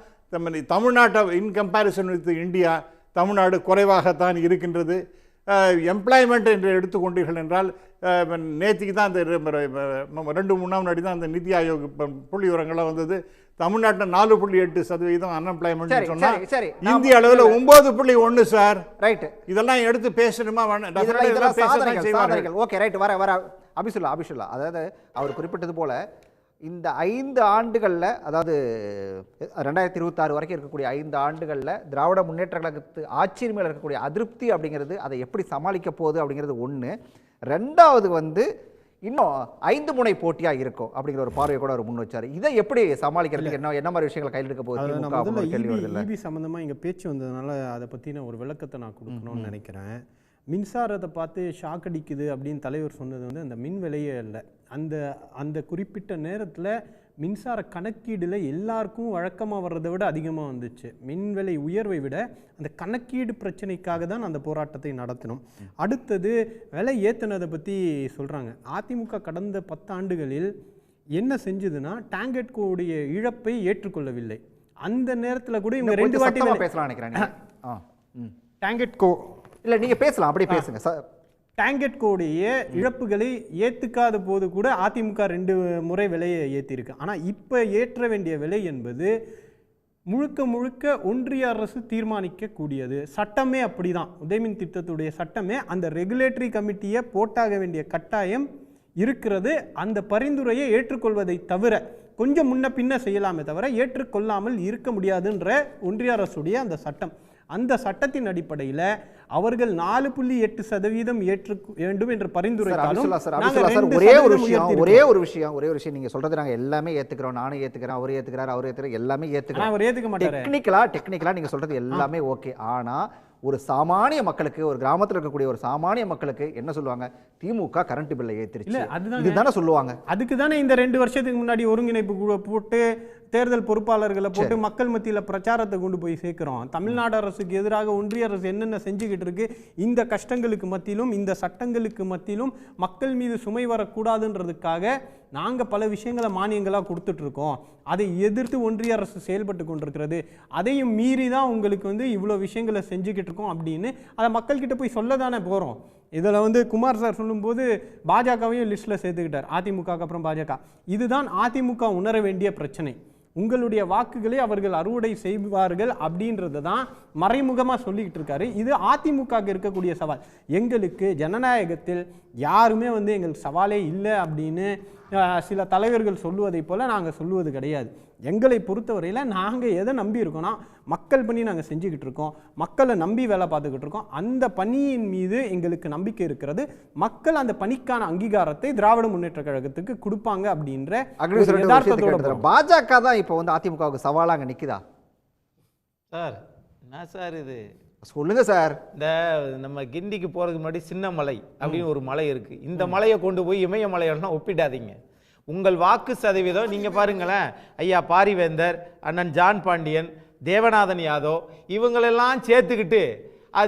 Speaker 6: தமிழ்நாட்டை இன் கம்பேரிசன் வித் இந்தியா தமிழ்நாடு குறைவாகத்தான் இருக்கின்றது. எம்ப்ளாய்மெண்ட் என்று எடுத்துக்கொண்டீர்கள் என்றால் நேற்றுக்கு தான் அந்த 2-3 நாள் முன்னாடி தான் அந்த நிதி ஆயோக் புள்ளி விவரங்கள்லாம் வந்தது. தமிழ்நாட்டில் 4.8% அன்எம்ப்ளாய்மெண்ட் சொன்னால் இந்திய அளவில் 9.1 சார். ரைட், இதெல்லாம் எடுத்து பேசணுமா?
Speaker 5: ஓகே ரைட், வர அபிசுல்லா அதாவது அவர் குறிப்பிட்டது போல இந்த 5 ஆண்டுகளில், அதாவது 2026 வரைக்கும் இருக்கக்கூடிய 5 ஆண்டுகளில் திராவிட முன்னேற்ற கழகத்து ஆட்சியின் மேலே இருக்கக்கூடிய அதிருப்தி அப்படிங்கிறது அதை எப்படி சமாளிக்க போகுது அப்படிங்கிறது ஒன்று. ரெண்டாவது வந்து இன்னும் 5 முனை போட்டியாக இருக்கும் அப்படிங்கிற ஒரு பார்வையை கூட அவர் முன் வச்சார். இதை எப்படி சமாளிக்கிறதுக்கு என்ன மாதிரி விஷயங்களை கையில் எடுக்க போகுது?
Speaker 8: ஈபி சம்மந்தமாக இங்கே பேச்சு வந்ததுனால அதை பற்றின ஒரு விளக்கத்தை நான் கொடுக்கணும்னு நினைக்கிறேன். மின்சாரத்தை பார்த்து ஷாக் அடிக்குது அப்படின்னு தலைவர் சொன்னது வந்து அந்த மின் விலையே இல்லை. அந்த குறிப்பிட்ட நேரத்தில் மின்சார கணக்கீடில் எல்லாருக்கும் வழக்கமாக வர்றதை விட அதிகமாக வந்துச்சு. மின் விலை உயர்வை விட அந்த கணக்கீடு பிரச்சனைக்காக தான் அந்த போராட்டத்தை நடத்தினோம். அடுத்தது விலை ஏற்றினதை பற்றி சொல்கிறாங்க. அதிமுக கடந்த 10 ஆண்டுகளில் என்ன செஞ்சதுன்னா டேங்கெட்கோடைய இழப்பை ஏற்றுக்கொள்ளவில்லை. அந்த நேரத்தில் கூட இவங்க 2 வாட்டி
Speaker 5: பேசலாம் நினைக்கிறேன்.
Speaker 8: டேங்கெட்கோ
Speaker 5: இல்லை, நீங்கள் பேசலாம், அப்படியே பேசுங்க.
Speaker 8: டேங்கெட்கோடைய இழப்புகளை ஏற்றுக்காத போது கூட அதிமுக 2 முறை விலையை ஏற்றிருக்கு. ஆனால் இப்போ ஏற்ற வேண்டிய விலை என்பது முழுக்க முழுக்க ஒன்றிய அரசு தீர்மானிக்கக்கூடியது. சட்டமே அப்படிதான். உதயமின் திட்டத்துடைய சட்டமே அந்த ரெகுலேட்டரி கமிட்டியை போட்டாக வேண்டிய கட்டாயம் இருக்கிறது. அந்த பரிந்துரையை ஏற்றுக்கொள்வதை தவிர கொஞ்சம் முன்ன பின்ன செய்யலாமே தவிர ஏற்றுக்கொள்ளாமல் இருக்க முடியாதுன்ற ஒன்றிய அரசுடைய அந்த சட்டம். அந்த சட்டத்தின் அடிப்படையில் அவர்கள் 4.8% ஏற்று வேண்டும் என்று பரிந்துரைத்தாலும்
Speaker 5: ஒரே ஒரு விஷயம் நீங்க சொல்றது நாங்க எல்லாமே ஏத்துக்கிறோம். நானும் ஏத்துக்கிறேன், அவர் ஏத்துக்கிறார், அவர் ஏத்துக்கிறார், எல்லாமே ஏத்துக்கிறோம்.
Speaker 8: அவர் ஏத்துக்க மாட்டாரு.
Speaker 5: டெக்னிக்கலா நீங்க சொல்றது எல்லாமே ஓகே. ஆனா ஒரு சாமானிய மக்களுக்கு, ஒரு கிராமத்தில் இருக்கக்கூடிய ஒரு சாமானிய மக்களுக்கு என்ன சொல்லுவாங்க? திமுக கரண்ட் பில்லை ஏத்திருச்சு, இதுதானே சொல்லுவாங்க.
Speaker 8: அதுக்கு தானே இந்த 2 வருஷத்துக்கு முன்னாடி ஒருங்கிணைப்பு குழு போட்டு தேர்தல் பொறுப்பாளர்களை போட்டு மக்கள் மத்தியில் பிரச்சாரத்தை கொண்டு போய் சேர்க்கிறோம். தமிழ்நாடு அரசுக்கு எதிராக ஒன்றிய அரசு என்னென்ன செஞ்சுக்கிட்டு இருக்கு, இந்த கஷ்டங்களுக்கு மத்தியிலும் இந்த சட்டங்களுக்கு மத்தியிலும் மக்கள் மீது சுமை வரக்கூடாதுன்றதுக்காக நாங்கள் பல விஷயங்களை மானியங்களாக கொடுத்துட்டு இருக்கோம். அதை எதிர்த்து ஒன்றிய அரசு செயல்பட்டு கொண்டிருக்கிறது. அதையும் மீறி தான் உங்களுக்கு வந்து இவ்வளோ விஷயங்களை செஞ்சுக்கிட்டு இருக்கோம் அப்படின்னு அதை மக்கள்கிட்ட போய் சொல்ல தானே போகிறோம். இதில் வந்து குமார் சார் சொல்லும்போது பாஜகவையும் லிஸ்ட்டில் சேர்த்துக்கிட்டார், அதிமுகவுக்கு அப்புறம் பாஜக. இதுதான் அதிமுக உணர வேண்டிய பிரச்சனை. உங்களுடைய வாக்குகளை அவர்கள் அறுவடை செய்வார்கள் அப்படின்றது தான் மறைமுகமாக சொல்லிக்கிட்டு இருக்காரு. இது அதிமுக இருக்கக்கூடிய சவால். எங்களுக்கு ஜனநாயகத்தில் யாருமே வந்து எங்களுக்கு சவாலே இல்லை அப்படின்னு சில தலைவர்கள் சொல்லுவதை போல் நாங்கள் சொல்லுவது கிடையாது. எங்களை பொறுத்தவரையில் நாங்கள் எதை நம்பி இருக்கோம்னா மக்கள் பணி நாங்கள் செஞ்சுக்கிட்டு இருக்கோம், மக்களை நம்பி வேலை பார்த்துக்கிட்டு இருக்கோம். அந்த பணியின் மீது எங்களுக்கு நம்பிக்கை இருக்கிறது. மக்கள் அந்த பணிக்கான அங்கீகாரத்தை திராவிட முன்னேற்ற கழகத்துக்கு கொடுப்பாங்க அப்படின்ற யதார்த்தத்தோட
Speaker 5: பாஜக தான் இப்போ வந்து அதிமுகவுக்கு சவாலாக அங்கே நிற்குதா
Speaker 9: சார்? என்ன சார் இது?
Speaker 5: சொல்லுங்க சார்.
Speaker 9: இந்த நம்ம கிண்டிக்கு போறதுக்கு முன்னாடி சின்ன மலை அப்படின்னு ஒரு மலை இருக்கு. இந்த மலையை கொண்டு போய் இமயமலையோட ஒப்பிடாதீங்க. உங்கள் வாக்கு சதவீதம் நீங்க பாருங்களேன். ஐயா பாரிவேந்தர், அண்ணன் ஜான் பாண்டியன், தேவநாதன் யாதவ் இவங்களெல்லாம் சேர்த்துக்கிட்டு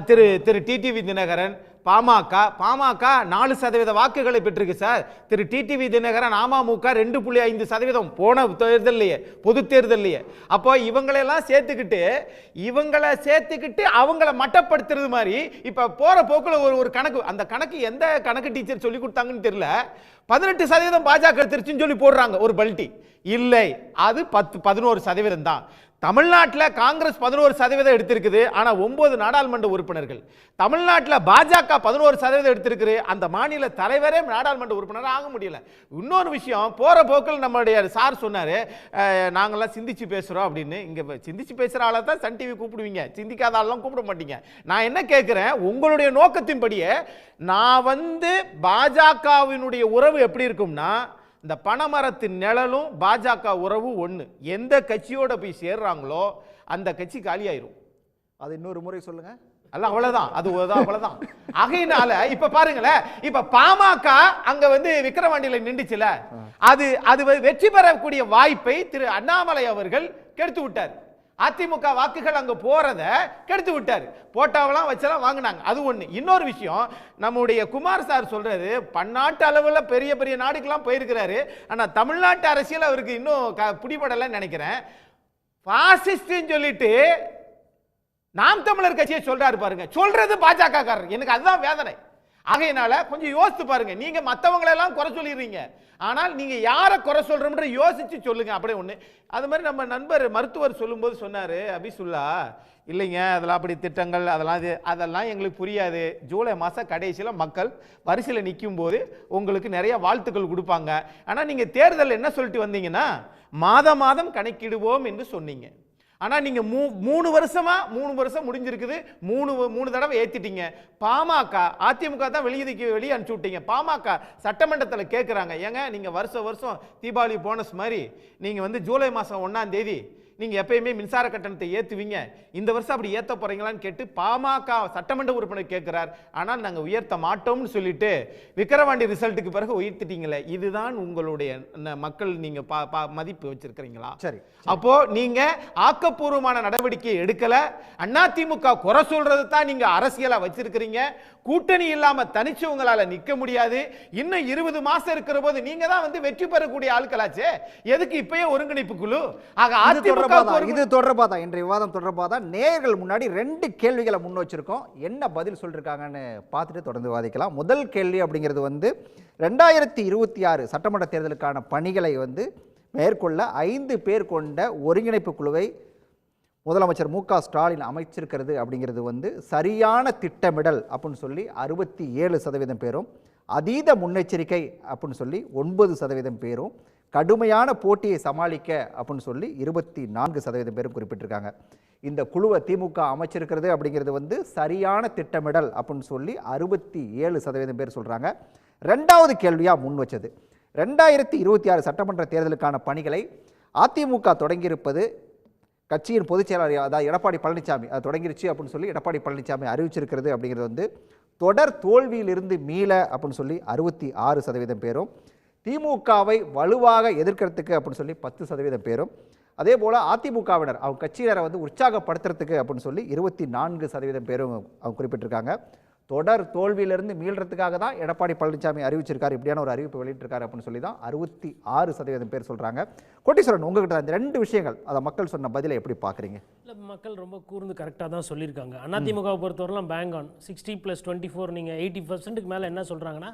Speaker 9: திரு திரு டிடிவி தினகரன், பாமக 4% வாக்குகளை பெற்றிருக்கு சார். திரு டிடிவி தினகரன் அமமுக 2.5% போன தேர்தல்லையே, பொது தேர்தல்லையே. அப்போ இவங்களெல்லாம் சேர்த்துக்கிட்டு அவங்கள மட்டப்படுத்துறது மாதிரி இப்போ போற போக்குல ஒரு கணக்கு, அந்த கணக்கு எந்த கணக்கு டீச்சர் சொல்லி கொடுத்தாங்கன்னு தெரியல. 18% பாஜக எடுத்துருச்சுன்னு சொல்லி போடுறாங்க ஒரு பல்ட்டி. இல்லை, அது 11% தான். தமிழ்நாட்டில் காங்கிரஸ் 11% எடுத்திருக்குது. ஆனால் 9 நாடாளுமன்ற உறுப்பினர்கள். தமிழ்நாட்டில் பாஜக 11% எடுத்திருக்குது. அந்த மாநில தலைவரே நாடாளுமன்ற உறுப்பினர் ஆக முடியல. இன்னொரு விஷயம், போற போக்கில் நம்மளுடைய சார் சொன்னார், நாங்கள்லாம் சிந்திச்சு பேசுகிறோம் அப்படின்னு. இங்கே சிந்திச்சு பேசுகிற ஆளை தான் சன் டிவி கூப்பிடுவீங்க, சிந்திக்காத ஆளெல்லாம் கூப்பிட மாட்டீங்க. நான் என்ன கேட்குறேன், உங்களுடைய நோக்கத்தின்படியே நான் வந்து பாஜகவினுடைய உறவு எப்படி இருக்கும்னா, இந்த பனைமரத்தின் நிழலும் பாஜக உறவு ஒன்று. எந்த கட்சியோட போய் சேர்றாங்களோ அந்த கட்சி காலியாயிரும்.
Speaker 5: அது இன்னொரு முறை சொல்லுங்க.
Speaker 9: அல்ல அவ்வளவுதான், அது அவ்வளவுதான். ஆகையினால இப்ப பாருங்களேன், இப்ப பாமக அங்க வந்து விக்கிரவாண்டியில நின்றுச்சுல, அது வெற்றி பெறக்கூடிய வாய்ப்பை திரு அண்ணாமலை அவர்கள் கெடுத்து விட்டார். அதிமுக வாக்குகள் அங்க போறத கெடுத்து விட்டார். போட்டாவெல்லாம் வச்செல்லாம் வாங்கினாங்க. அது ஒண்ணு. இன்னொரு விஷயம், நம்முடைய குமார் சார் சொல்றாரு பன்னாட்டு அளவுல பெரிய பெரிய நாடுக்கெல்லாம் போயிருக்கிறாரு, ஆனா தமிழ்நாட்டு அரசியல் அவருக்கு இன்னும் பிடிபடலன்னு நினைக்கிறேன். பாசிஸ்ட்னு சொல்லிட்டு நாம் தமிழர் கட்சியை சொல்றாரு பாருங்க, சொல்றது பாஜக காரர். எனக்கு அதுதான் வேதனை. ஆகையினால கொஞ்சம் யோசித்து பாருங்க. நீங்க மற்றவங்களை எல்லாம் குறை சொல்லிடுறீங்க, ஆனால் நீங்க யாரை குறை சொல்றோம்ன்ற யோசிச்சு சொல்லுங்க. அப்படியே ஒண்ணு. அது மாதிரி நம்ம நண்பர் மருத்துவர் சொல்லும்போது சொன்னாரு, அபிசுல்லா இல்லைங்க அதெல்லாம் அப்படி திட்டங்கள் அதெல்லாம் எங்களுக்கு புரியாது. ஜூலை மாதம் கடைசியில் மக்கள் வரிசையில் நிற்கும் போது உங்களுக்கு நிறைய வாழ்த்துக்கள் கொடுப்பாங்க. ஆனால் நீங்கள் தேர்தல் என்ன சொல்லிட்டு வந்தீங்கன்னா மாதம் மாதம் கணக்கிடுவோம் என்று சொன்னீங்க. ஆனா நீங்க 3 வருஷம் முடிஞ்சிருக்குது, 3 தடவை ஏத்திட்டீங்க. பாமக அதிமுக தான் வெளியே அனுப்பிச்சு விட்டீங்க. பாமக சட்டமன்றத்தில் கேட்குறாங்க, ஏங்க நீங்க வருஷம் தீபாவளி போனஸ் மாதிரி நீங்க வந்து ஜூலை மாதம் 1ஆம் தேதி நீங்க எப்பயுமே மின்சார கட்டணத்தை ஏத்துவீங்க, இந்த வருஷம் அப்படி ஏத்த போறீங்களான்னு கேட்டு பாமக சட்டமன்ற உறுப்பினர் கேட்கிறார். ஆனால் நாங்க உயர்த்த மாட்டோம்னு சொல்லிட்டு விக்கிரவாண்டி ரிசல்ட்டுக்கு பிறகு உயர்த்திட்டீங்களே, இதுதான் உங்களுடைய மக்கள் நீங்க மதிப்பு வச்சிருக்கிறீங்களா?
Speaker 5: சரி,
Speaker 9: அப்போ நீங்க ஆக்கப்பூர்வமான நடவடிக்கை எடுக்கல. அதிமுக குறை சொல்றது தான் நீங்க அரசியலா வச்சிருக்கிறீங்க. கூட்டணி இல்லாம தனிச்சு உங்களால நிக்க முடியாது. இன்னும் 20 மாசம் இருக்கிற போது நீங்க தான் வந்து வெற்றி பெறக்கூடிய ஆட்களாச்சே, எதுக்கு இப்பயே ஒருங்கிணைப்பு குழு?
Speaker 5: இது தொடர்பாக தான் இன்றைய விவாதம் தொடர்பாக தான் நேயர்கள் முன்னாடி 2 கேள்விகளை முன் வச்சிருக்கோம். என்ன பதில் சொல்லிருக்காங்கன்னு பார்த்துட்டு தொடர்ந்து விவாதிக்கலாம். முதல் கேள்வி அப்படிங்கிறது வந்து 2026 சட்டமன்ற தேர்தலுக்கான பணிகளை வந்து மேற்கொள்ள 5 பேர் கொண்ட ஒருங்கிணைப்பு குழுவை முதலமைச்சர் மு.க. ஸ்டாலின் அமைச்சிருக்கிறது அப்படிங்கிறது வந்து சரியான திட்டமிடல் அப்படின்னு சொல்லி 67% பேரும், அதீத முன்னெச்சரிக்கை அப்படின்னு சொல்லி 9% பேரும், கடுமையான போட்டியை சமாளிக்க அப்படின்னு சொல்லி 24% பேரும் குறிப்பிட்டிருக்காங்க. இந்த குழுவை திமுக அமைச்சிருக்கிறது அப்படிங்கிறது வந்து சரியான திட்டமிடல் அப்படின்னு சொல்லி 67% பேர் சொல்கிறாங்க. 2வது கேள்வியாக முன் வச்சது 2026 சட்டமன்ற தேர்தலுக்கான பணிகளை அதிமுக தொடங்கியிருப்பது கட்சியின் பொதுச் செயலாளர் அதாவது எடப்பாடி பழனிசாமி அது தொடங்கிருச்சு அப்படின்னு சொல்லி எடப்பாடி பழனிசாமி அறிவிச்சிருக்கிறது அப்படிங்கிறது வந்து தொடர் தோல்வியிலிருந்து மீள அப்படின்னு சொல்லி 66% பேரும், திமுகவை வலுவாக எதிர்க்கிறதுக்கு அப்படின்னு சொல்லி 10% பேரும், அதே போல் அதிமுகவினர் அவங்க கட்சியினரை வந்து உற்சாகப்படுத்துறதுக்கு அப்படின்னு சொல்லி 24% பேரும் அவங்க குறிப்பிட்டிருக்காங்க. தொடர் தோல்வியிலிருந்து மீள்றதுக்காக தான் எடப்பாடி பழனிசாமி அறிவிச்சிருக்காரு, இப்படியான ஒரு அறிவிப்பு வெளியிட்டிருக்காரு அப்படின்னு சொல்லி தான் 66% பேர் சொல்கிறாங்க. கோட்டீஸ்வரன், உங்ககிட்ட இந்த 2 விஷயங்கள் அதை மக்கள் சொன்ன பதிலை எப்படி பார்க்குறீங்க?
Speaker 7: இல்லை, மக்கள் ரொம்ப கூர்ந்து கரெக்டாக தான் சொல்லியிருக்காங்க. அதிமுகவை பொறுத்தவரைலாம் பேங்க் ஆன் 60 + 24 நீங்கள் 80%க்கு மேலே என்ன சொல்கிறாங்கன்னா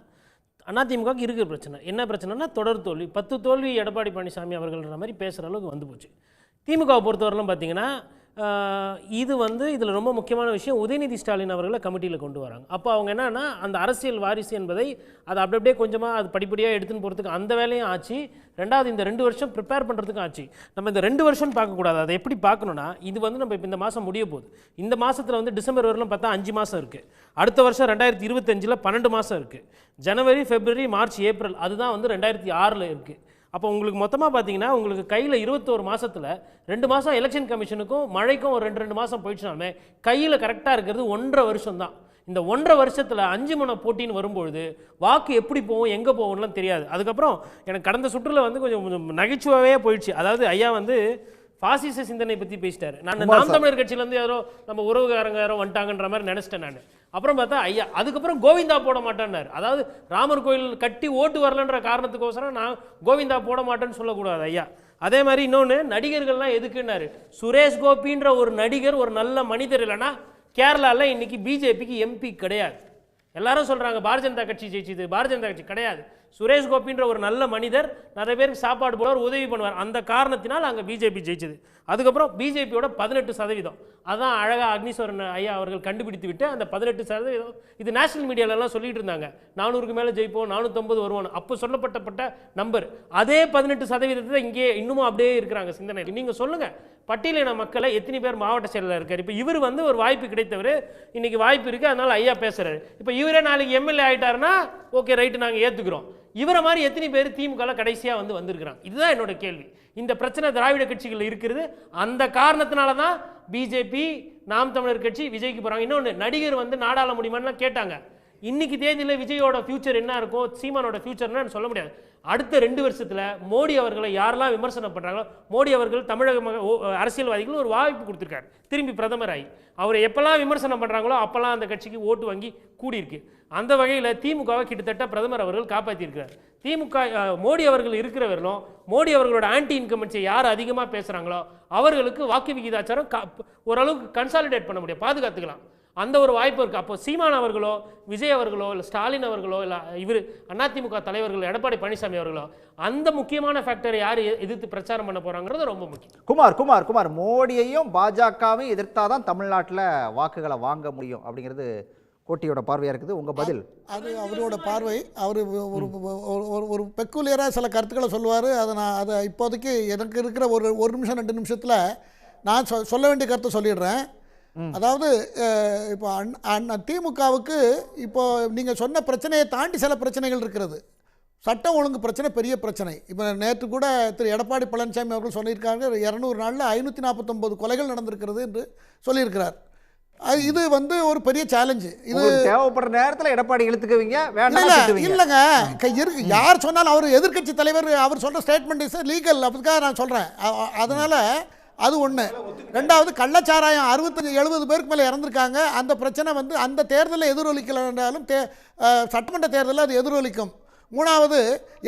Speaker 7: அதிமுகவுக்கு இருக்கிற பிரச்சனை என்ன பிரச்சனைனா தொடர் தோல்வி. 10 தோல்வி எடப்பாடி பழனிசாமி அவர்கள்ன்ற மாதிரி பேசுகிற அளவுக்கு வந்து போச்சு. திமுகவை பொறுத்தவரைலாம் பார்த்தீங்கன்னா இது வந்து இதில் ரொம்ப முக்கியமான விஷயம், உதயநிதி ஸ்டாலின் அவர்களை கமிட்டியில் கொண்டு வராங்க. அப்போ அவங்க என்னன்னா அந்த அரசியல் வாரிசு என்பதை அதை அப்படியே கொஞ்சமாக அது படிப்படியாக எடுத்துன்னு போகிறதுக்கு அந்த வேலையும் ஆச்சு. 2வது இந்த 2 வருஷம் ப்ரிப்பேர் பண்ணுறதுக்கும் ஆச்சு. நம்ம இந்த 2 வருஷம் பார்க்கக்கூடாது. அதை எப்படி பார்க்கணுன்னா இது வந்து நம்ம இப்போ இந்த மாதம் முடிய போகுது. இந்த மாதத்தில் வந்து டிசம்பர் வரலாம் பார்த்தா 5 மாதம் இருக்குது. அடுத்த வருஷம் 2025 12 மாதம் இருக்குது. ஜனவரி, பிப்ரவரி, மார்ச், ஏப்ரல் அதுதான் வந்து 2006 இருக்குது. அப்போ உங்களுக்கு மொத்தமாக பார்த்தீங்கன்னா உங்களுக்கு கையில் 21 மாதத்தில் 2 மாதம் எலெக்ஷன் கமிஷனுக்கும் மழைக்கும் ஒரு 2 மாதம் போயிடுச்சுனாலுமே கையில் கரெக்டாக இருக்கிறது 1.5 வருஷம் தான். இந்த 1.5 வருஷத்தில் 5 முனை போட்டின்னு வரும்பொழுது வாக்கு எப்படி போகும் எங்கே போகும்லாம் தெரியாது. அதுக்கப்புறம் எனக்கு கடந்த சுற்றுல வந்து கொஞ்சம் நகைச்சுவாவே போயிடுச்சு. அதாவது ஐயா வந்து பாசிச சிந்தனை பற்றி பேசிட்டாரு. நான் நாம் தமிழர் கட்சியிலேருந்து யாரோ நம்ம உறவுகாரங்க யாரோ வந்துட்டாங்கன்ற மாதிரி நினச்சிட்டேன் நான். அப்புறம் பார்த்தா ஐயா அதுக்கப்புறம் கோவிந்தா போட மாட்டேன்னாரு. அதாவது ராமர் கோயில் கட்டி ஓட்டு வரலன்ற காரணத்துக்கோசரம் நான் கோவிந்தா போட மாட்டேன்னு சொல்லக்கூடாது ஐயா. அதே மாதிரி இன்னொன்று நடிகர்கள்லாம் எதுக்குன்னாரு. சுரேஷ் கோபின்ற ஒரு நடிகர் ஒரு நல்ல மனிதர் இல்லைன்னா கேரளாவில் இன்னைக்கு பிஜேபிக்கு எம்பி கிடையாது. எல்லாரும் சொல்கிறாங்க பாரதிய ஜனதா கட்சி ஜெயிச்சுது, பாரதிய ஜனதா கட்சி கிடையாது. சுரேஷ் கோபின்ற ஒரு நல்ல மனிதர், நிறைய பேருக்கு சாப்பாடு போடுவார், உதவி பண்ணுவார். அந்த காரணத்தினால் அங்கே பிஜேபி ஜெயிச்சது. அதுக்கப்புறம் பிஜேபியோட 18%. அதான் அழகாக அக்னீஸ்வரன் ஐயா அவர்கள் கண்டுபிடித்து விட்டு அந்த 18% இது நேஷனல் மீடியாலெல்லாம் சொல்லிட்டு இருந்தாங்க 400க்கு மேலே ஜெயிப்போம், 450 வருவோம். அப்போ சொல்லப்பட்ட நம்பர் அதே 18% இங்கே இன்னமும் அப்படியே இருக்கிறாங்க சிந்தனை. நீங்கள் சொல்லுங்கள் பட்டியலின மக்களை எத்தனை பேர் மாவட்ட செயலர் இருக்கார். இப்போ இவர் வந்து ஒரு வாய்ப்பு கிடைத்தவர், இன்னைக்கு வாய்ப்பு இருக்குது அதனால் ஐயா பேசுகிறாரு. இப்போ இவரே நாளைக்கு எம்எல்ஏ ஆகிட்டாருன்னா ஓகே ரைட்டு நாங்கள் ஏற்றுக்கிறோம். இவரை மாதிரி எத்தனை பேர் திமுக கடைசியாக வந்திருக்கிறாங்க? இதுதான் என்னோட கேள்வி. இந்த பிரச்சனை திராவிட கட்சிகள் இருக்கிறது. அந்த காரணத்தினால தான் பிஜேபி, நாம் தமிழர் கட்சி விஜய்க்கு போகிறாங்க. இன்னொன்று, நடிகர் நாடாள முடியுமான்னு கேட்டாங்க. இன்னைக்கு தேதியில் விஜயோட ஃபியூச்சர் என்ன இருக்கும், சீமானோட ஃபியூச்சர்னு சொல்ல முடியாது. அடுத்த 2 வருஷத்தில் மோடி அவர்களை யாரெல்லாம் விமர்சனம் பண்ணுறாங்களோ, மோடி அவர்கள் தமிழக அரசியல்வாதிகள் ஒரு வாய்ப்பு கொடுத்துருக்காரு திரும்பி பிரதமர் ஆகி. அவரை எப்பெல்லாம் விமர்சனம் பண்ணுறாங்களோ அப்போல்லாம் அந்த கட்சிக்கு ஓட்டு வங்கி கூடியிருக்கு. அந்த வகையில் திமுகவை கிட்டத்தட்ட பிரதமர் அவர்கள் காப்பாற்றியிருக்கிறார். திமுக மோடி அவர்கள் இருக்கிறவர்களும் மோடி அவர்களோட ஆன்டி இன்கம்பன்ஸை யார் அதிகமாக பேசுகிறாங்களோ அவர்களுக்கு வாக்கு விகிதாச்சாரம் ஓரளவுக்கு கன்சாலிடேட் பண்ண முடியும், பாதுகாத்துக்கலாம். அந்த ஒரு வாய்ப்பு இருக்குது. அப்போ சீமான் அவர்களோ, விஜய் அவர்களோ, இல்லை ஸ்டாலின் அவர்களோ, இல்லை இவர் அதிமுக தலைவர்கள் எடப்பாடி பழனிசாமி அவர்களோ அந்த முக்கியமான ஃபேக்டரை யார் எதிர்த்து பிரச்சாரம் பண்ண போகிறாங்கிறது ரொம்ப முக்கியம்.
Speaker 5: குமார் மோடியையும் பாஜகவையும் எதிர்த்தாதான் தமிழ்நாட்டில் வாக்குகளை வாங்க முடியும் அப்படிங்கிறது கோட்டியோட பார்வையாக இருக்குது. உங்கள் பதில்?
Speaker 10: அது அவரோட பார்வை. அவர் ஒரு பெக்குலியராக சில கருத்துக்களை சொல்லுவார். அதை இப்போதைக்கு எனக்கு இருக்கிற ஒரு நிமிஷம் 2 நிமிஷத்தில் நான் சொல்ல வேண்டிய கருத்தை சொல்லிடுறேன். அதாவது இப்போ திமுகவுக்கு இப்போ நீங்கள் சொன்ன பிரச்சனையை தாண்டி சில பிரச்சனைகள் இருக்கிறது. சட்டம் ஒழுங்கு பிரச்சனை பெரிய பிரச்சனை. இப்போ நேற்று கூட திரு எடப்பாடி பழனிசாமி அவர்கள் சொல்லியிருக்காங்க 200 நாளில் 549 கொலைகள் நடந்திருக்கிறது என்று சொல்லியிருக்கிறார். இது ஒரு பெரிய சேலஞ்சு. இது
Speaker 5: தேவைப்படுற நேரத்தில் எடப்பாடி இழுத்துக்குவீங்க,
Speaker 10: இல்லைங்க இருக்கு. யார் சொன்னாலும் அவர் எதிர்க்கட்சி தலைவர் அவர் சொல்கிற ஸ்டேட்மெண்ட் இஸ் லீகல், அதுக்காக நான் சொல்கிறேன். அதனால் அது ஒன்று. ரெண்டாவது, கள்ளச்சாராயம் 65-70 பேருக்கு மேலே இறந்துருக்காங்க. அந்த பிரச்சனை அந்த தேர்தலில் எதிரொலிக்கலை என்றாலும் சட்டமன்ற தேர்தலில் அது எதிரொலிக்கும். மூணாவது,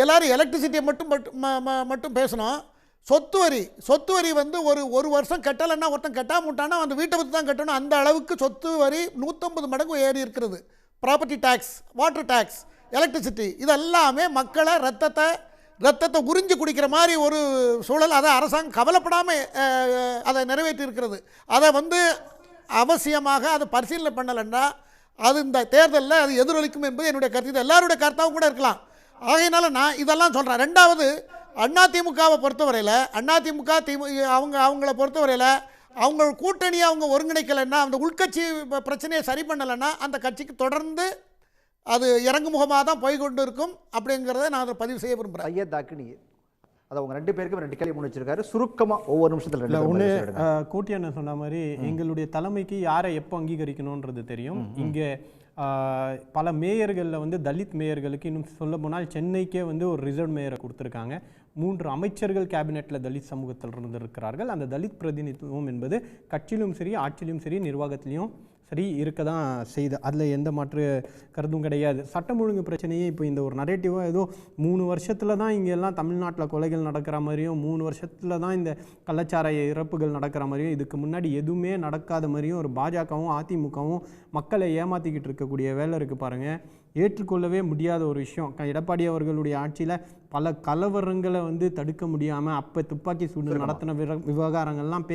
Speaker 10: எல்லாரும் எலக்ட்ரிசிட்டியை மட்டும் பேசணும். சொத்து வரி ஒரு வருஷம் கட்டலைன்னா ஒருத்தன் கட்டாமட்டானா அந்த வீட்டை பற்றி தான் கட்டணும். அந்த அளவுக்கு சொத்து வரி 150 மடங்கு ஏறி இருக்கிறது. Property tax, water tax, electricity, இதெல்லாமே மக்களை ரத்தத்தை உறிஞ்சி குடிக்கிற மாதிரி ஒரு சூழல். அதை அரசாங்கம் கவலைப்படாமல் அதை நிறைவேற்றி இருக்கிறது. அதை அவசியமாக அதை பரிசீலனை பண்ணலைன்னா அது இந்த தேர்தலில் அது எதிரொலிக்கும் என்பது என்னுடைய கருத்து. இது எல்லாருடைய கருத்தாகவும் கூட இருக்கலாம். ஆகையினால நான் இதெல்லாம் சொல்கிறேன். ரெண்டாவது, அதிமுகவை பொறுத்தவரையில் அவங்கள பொறுத்தவரையில் அவங்க கூட்டணியை அவங்க ஒருங்கிணைக்கலைன்னா, அந்த உள்கட்சி பிரச்சனையை சரி பண்ணலைன்னா அந்த கட்சிக்கு தொடர்ந்து அது இறங்குமுகமாக தான் போய்கொண்டு இருக்கும். அப்படிங்கிறத நான் அதை பதிவு செய்ய விரும்புகிறேன்.
Speaker 5: ஐயா தாக்கினி அதை அவங்க 2 பேருக்கும் 2 கேள்வி முன் வச்சிருக்காரு. சுருக்கமாக ஒவ்வொரு நிமிஷத்தில்
Speaker 8: ஒன்று கோட்டியான சொன்ன மாதிரி எங்களுடைய தலைமைக்கு யாரை எப்போ அங்கீகரிக்கணுன்றது தெரியும். இங்கே பல மேயர்களில் தலித் மேயர்களுக்கு, இன்னும் சொல்ல போனால் சென்னைக்கே ஒரு ரிசர்வ் மேயரை கொடுத்துருக்காங்க. 3 அமைச்சர்கள் கேபினெட்டில் தலித் சமூகத்தில் இருந்திருக்கிறார்கள். அந்த தலித் பிரதிநிதித்துவம் என்பது கட்சியிலும் சரி, ஆட்சியிலும் சரி, நிர்வாகத்திலையும் சரி இருக்க தான் செய்து. அதில் எந்த மாற்று கருத்தும் கிடையாது. சட்டம் ஒழுங்கு பிரச்சனையே இப்போ இந்த ஒரு நரேட்டிவாக ஏதோ 3 வருஷத்தில் தான் இங்கே எல்லாம் தமிழ்நாட்டில் கொலைகள் நடக்கிற மாதிரியும், 3 வருஷத்தில் தான் இந்த கள்ளச்சாராய இறப்புகள் நடக்கிற மாதிரியும், இதுக்கு முன்னாடி எதுவுமே நடக்காத மாதிரியும் ஒரு பாஜகவும் அதிமுகவும் மக்களை ஏமாற்றிக்கிட்டு இருக்கக்கூடிய வேலை இருக்குது பாருங்கள். ஏற்றுக்கொள்ளவே முடியாத ஒரு விஷயம். எடப்பாடி அவர்களுடைய ஆட்சியில் பல கலவரங்களை தடுக்க முடியாமல் அப்போ துப்பாக்கி சூடு நடத்தின விவகாரங்கள்லாம்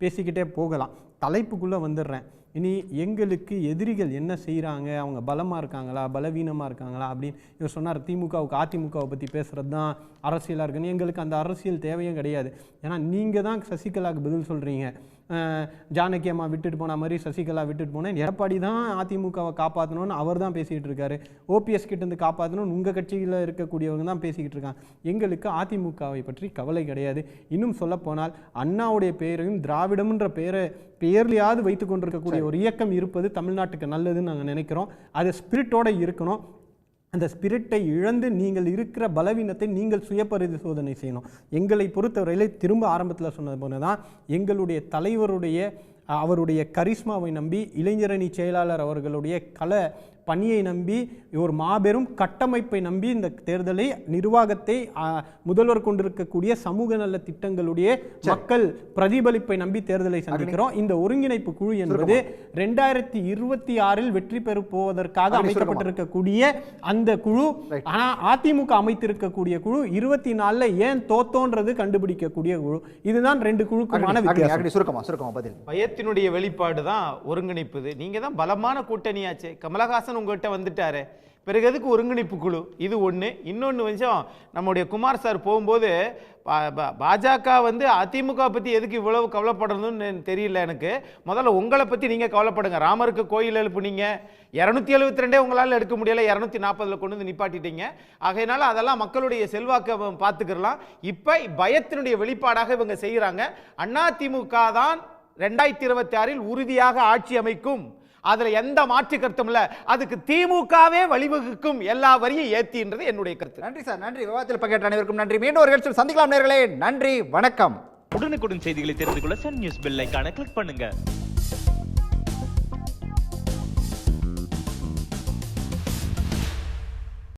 Speaker 8: பேசிக்கிட்டே போகலாம். தலைப்புக்குள்ளே வந்துடுறேன். இனி எங்களுக்கு எதிரிகள் என்ன செய்கிறாங்க, அவங்க பலமாக இருக்காங்களா, பலவீனமாக இருக்காங்களா அப்படின்னு இவர் சொன்னார். திமுகவுக்கு அதிமுகவை பற்றி பேசுகிறது தான் அரசியலாக இருக்குன்னு. எங்களுக்கு அந்த அரசியல் தேவையும் கிடையாது. ஏன்னா நீங்கள் தான் சசிகலாவுக்கு பதில் சொல்கிறீங்க. ஜானகி அம்மா விட்டுட்டு போன மாதிரி சசிகலா விட்டுட்டு போனேன், எடப்பாடி தான் அதிமுகவை காப்பாற்றணும்னு அவர் தான் பேசிக்கிட்டு இருக்காரு. ஓபிஎஸ் கிட்டேருந்து காப்பாற்றணும்னு உங்கள் கட்சியில் இருக்கக்கூடியவங்க தான் பேசிக்கிட்டு இருக்காங்க. எங்களுக்கு அதிமுகவை பற்றி கவலை கிடையாது. இன்னும் சொல்லப்போனால் அண்ணாவுடைய பெயரையும் திராவிடம்ன்ற பெயர்லையாவது வைத்து கொண்டிருக்கக்கூடிய ஒரு இயக்கம் இருப்பது தமிழ்நாட்டுக்கு நல்லதுன்னு நாங்கள் நினைக்கிறோம். அது ஸ்பிரிட்டோடு இருக்கணும். அந்த ஸ்பிரிட்டை இழந்து நீங்கள் இருக்கிற பலவீனத்தை நீங்கள் சுய பரிசோதனை செய்யணும். எங்களை பொறுத்தவரையில் திரும்ப ஆரம்பத்தில் சொன்னது போல தான் எங்களுடைய அவருடைய கரிஸ்மாவை நம்பி, இளைஞரணி செயலாளர் அவர்களுடைய பணியை நம்பி, ஒரு மாபெரும் கட்டமைப்பை நம்பி இந்த தேர்தலை, நிர்வாகத்தை, முதல்வர் கொண்டிருக்கக்கூடிய சமூக நல திட்டங்களுடைய மக்கள் பிரதிபலிப்பை நம்பி தேர்தலை சந்திக்கிறோம். இந்த ஒருங்கிணைப்பு குழு என்பது 2026 வெற்றி பெற போவதற்காக அமைக்கப்பட்டிருக்கக்கூடிய அந்த குழு. ஆனால் அதிமுக அமைத்திருக்கக்கூடிய குழு 24 ஏன் தோத்தோன்றது கண்டுபிடிக்கக்கூடிய குழு. இதுதான் 2 குழுக்குமான வித்தியாசம்.
Speaker 9: பயத்தினுடைய வெளிப்பாடு தான் ஒருங்கிணைப்பு. நீங்க தான் பலமான கூட்டணியாச்சு. கமலஹாசன் உங்கள்கிட்ட வந்துட்டாரு. பிறகு எதுக்கு ஒருங்கிணைப்பு குழு? இது ஒன்று. இன்னொன்று விஷயம், நம்முடைய குமார் சார் போகும்போது பாஜக வந்து அதிமுக பற்றி எதுக்கு இவ்வளவு கவலைப்படுறதுன்னு தெரியல எனக்கு. முதல்ல உங்களை பற்றி நீங்கள் கவலைப்படுங்க. ராமருக்கு கோயில் எழுப்புனீங்க, 272 உங்களால் எடுக்க முடியலை, 240 கொண்டு வந்து நிப்பாட்டிட்டீங்க. ஆகையினால அதெல்லாம் மக்களுடைய செல்வாக்கை பார்த்துக்கலாம். இப்போ பயத்தினுடைய வெளிப்பாடாக இவங்க செய்கிறாங்க. அதிமுக தான் 2026 உறுதியாக ஆட்சி அமைக்கும், அதுல எந்த மாற்று கருத்தும் இல்ல. அதுக்கு திமுகவே வழிவகுக்கும், எல்லா வரியும் ஏத்தின்றது என்னுடைய கருத்து.
Speaker 5: நன்றி சார், நன்றி. விவாதத்தில் பங்கேற்ற அனைவருக்கும் நன்றி. மீண்டும் ஒரு நிகழ்ச்சியில் சந்திக்கலாம் நேயர்களே. நன்றி, வணக்கம்.
Speaker 11: உடனுக்குடன் செய்திகளை தெரிந்து கொள்ள சன் நியூஸ் பெல் ஐகானை கிளிக் பண்ணுங்க.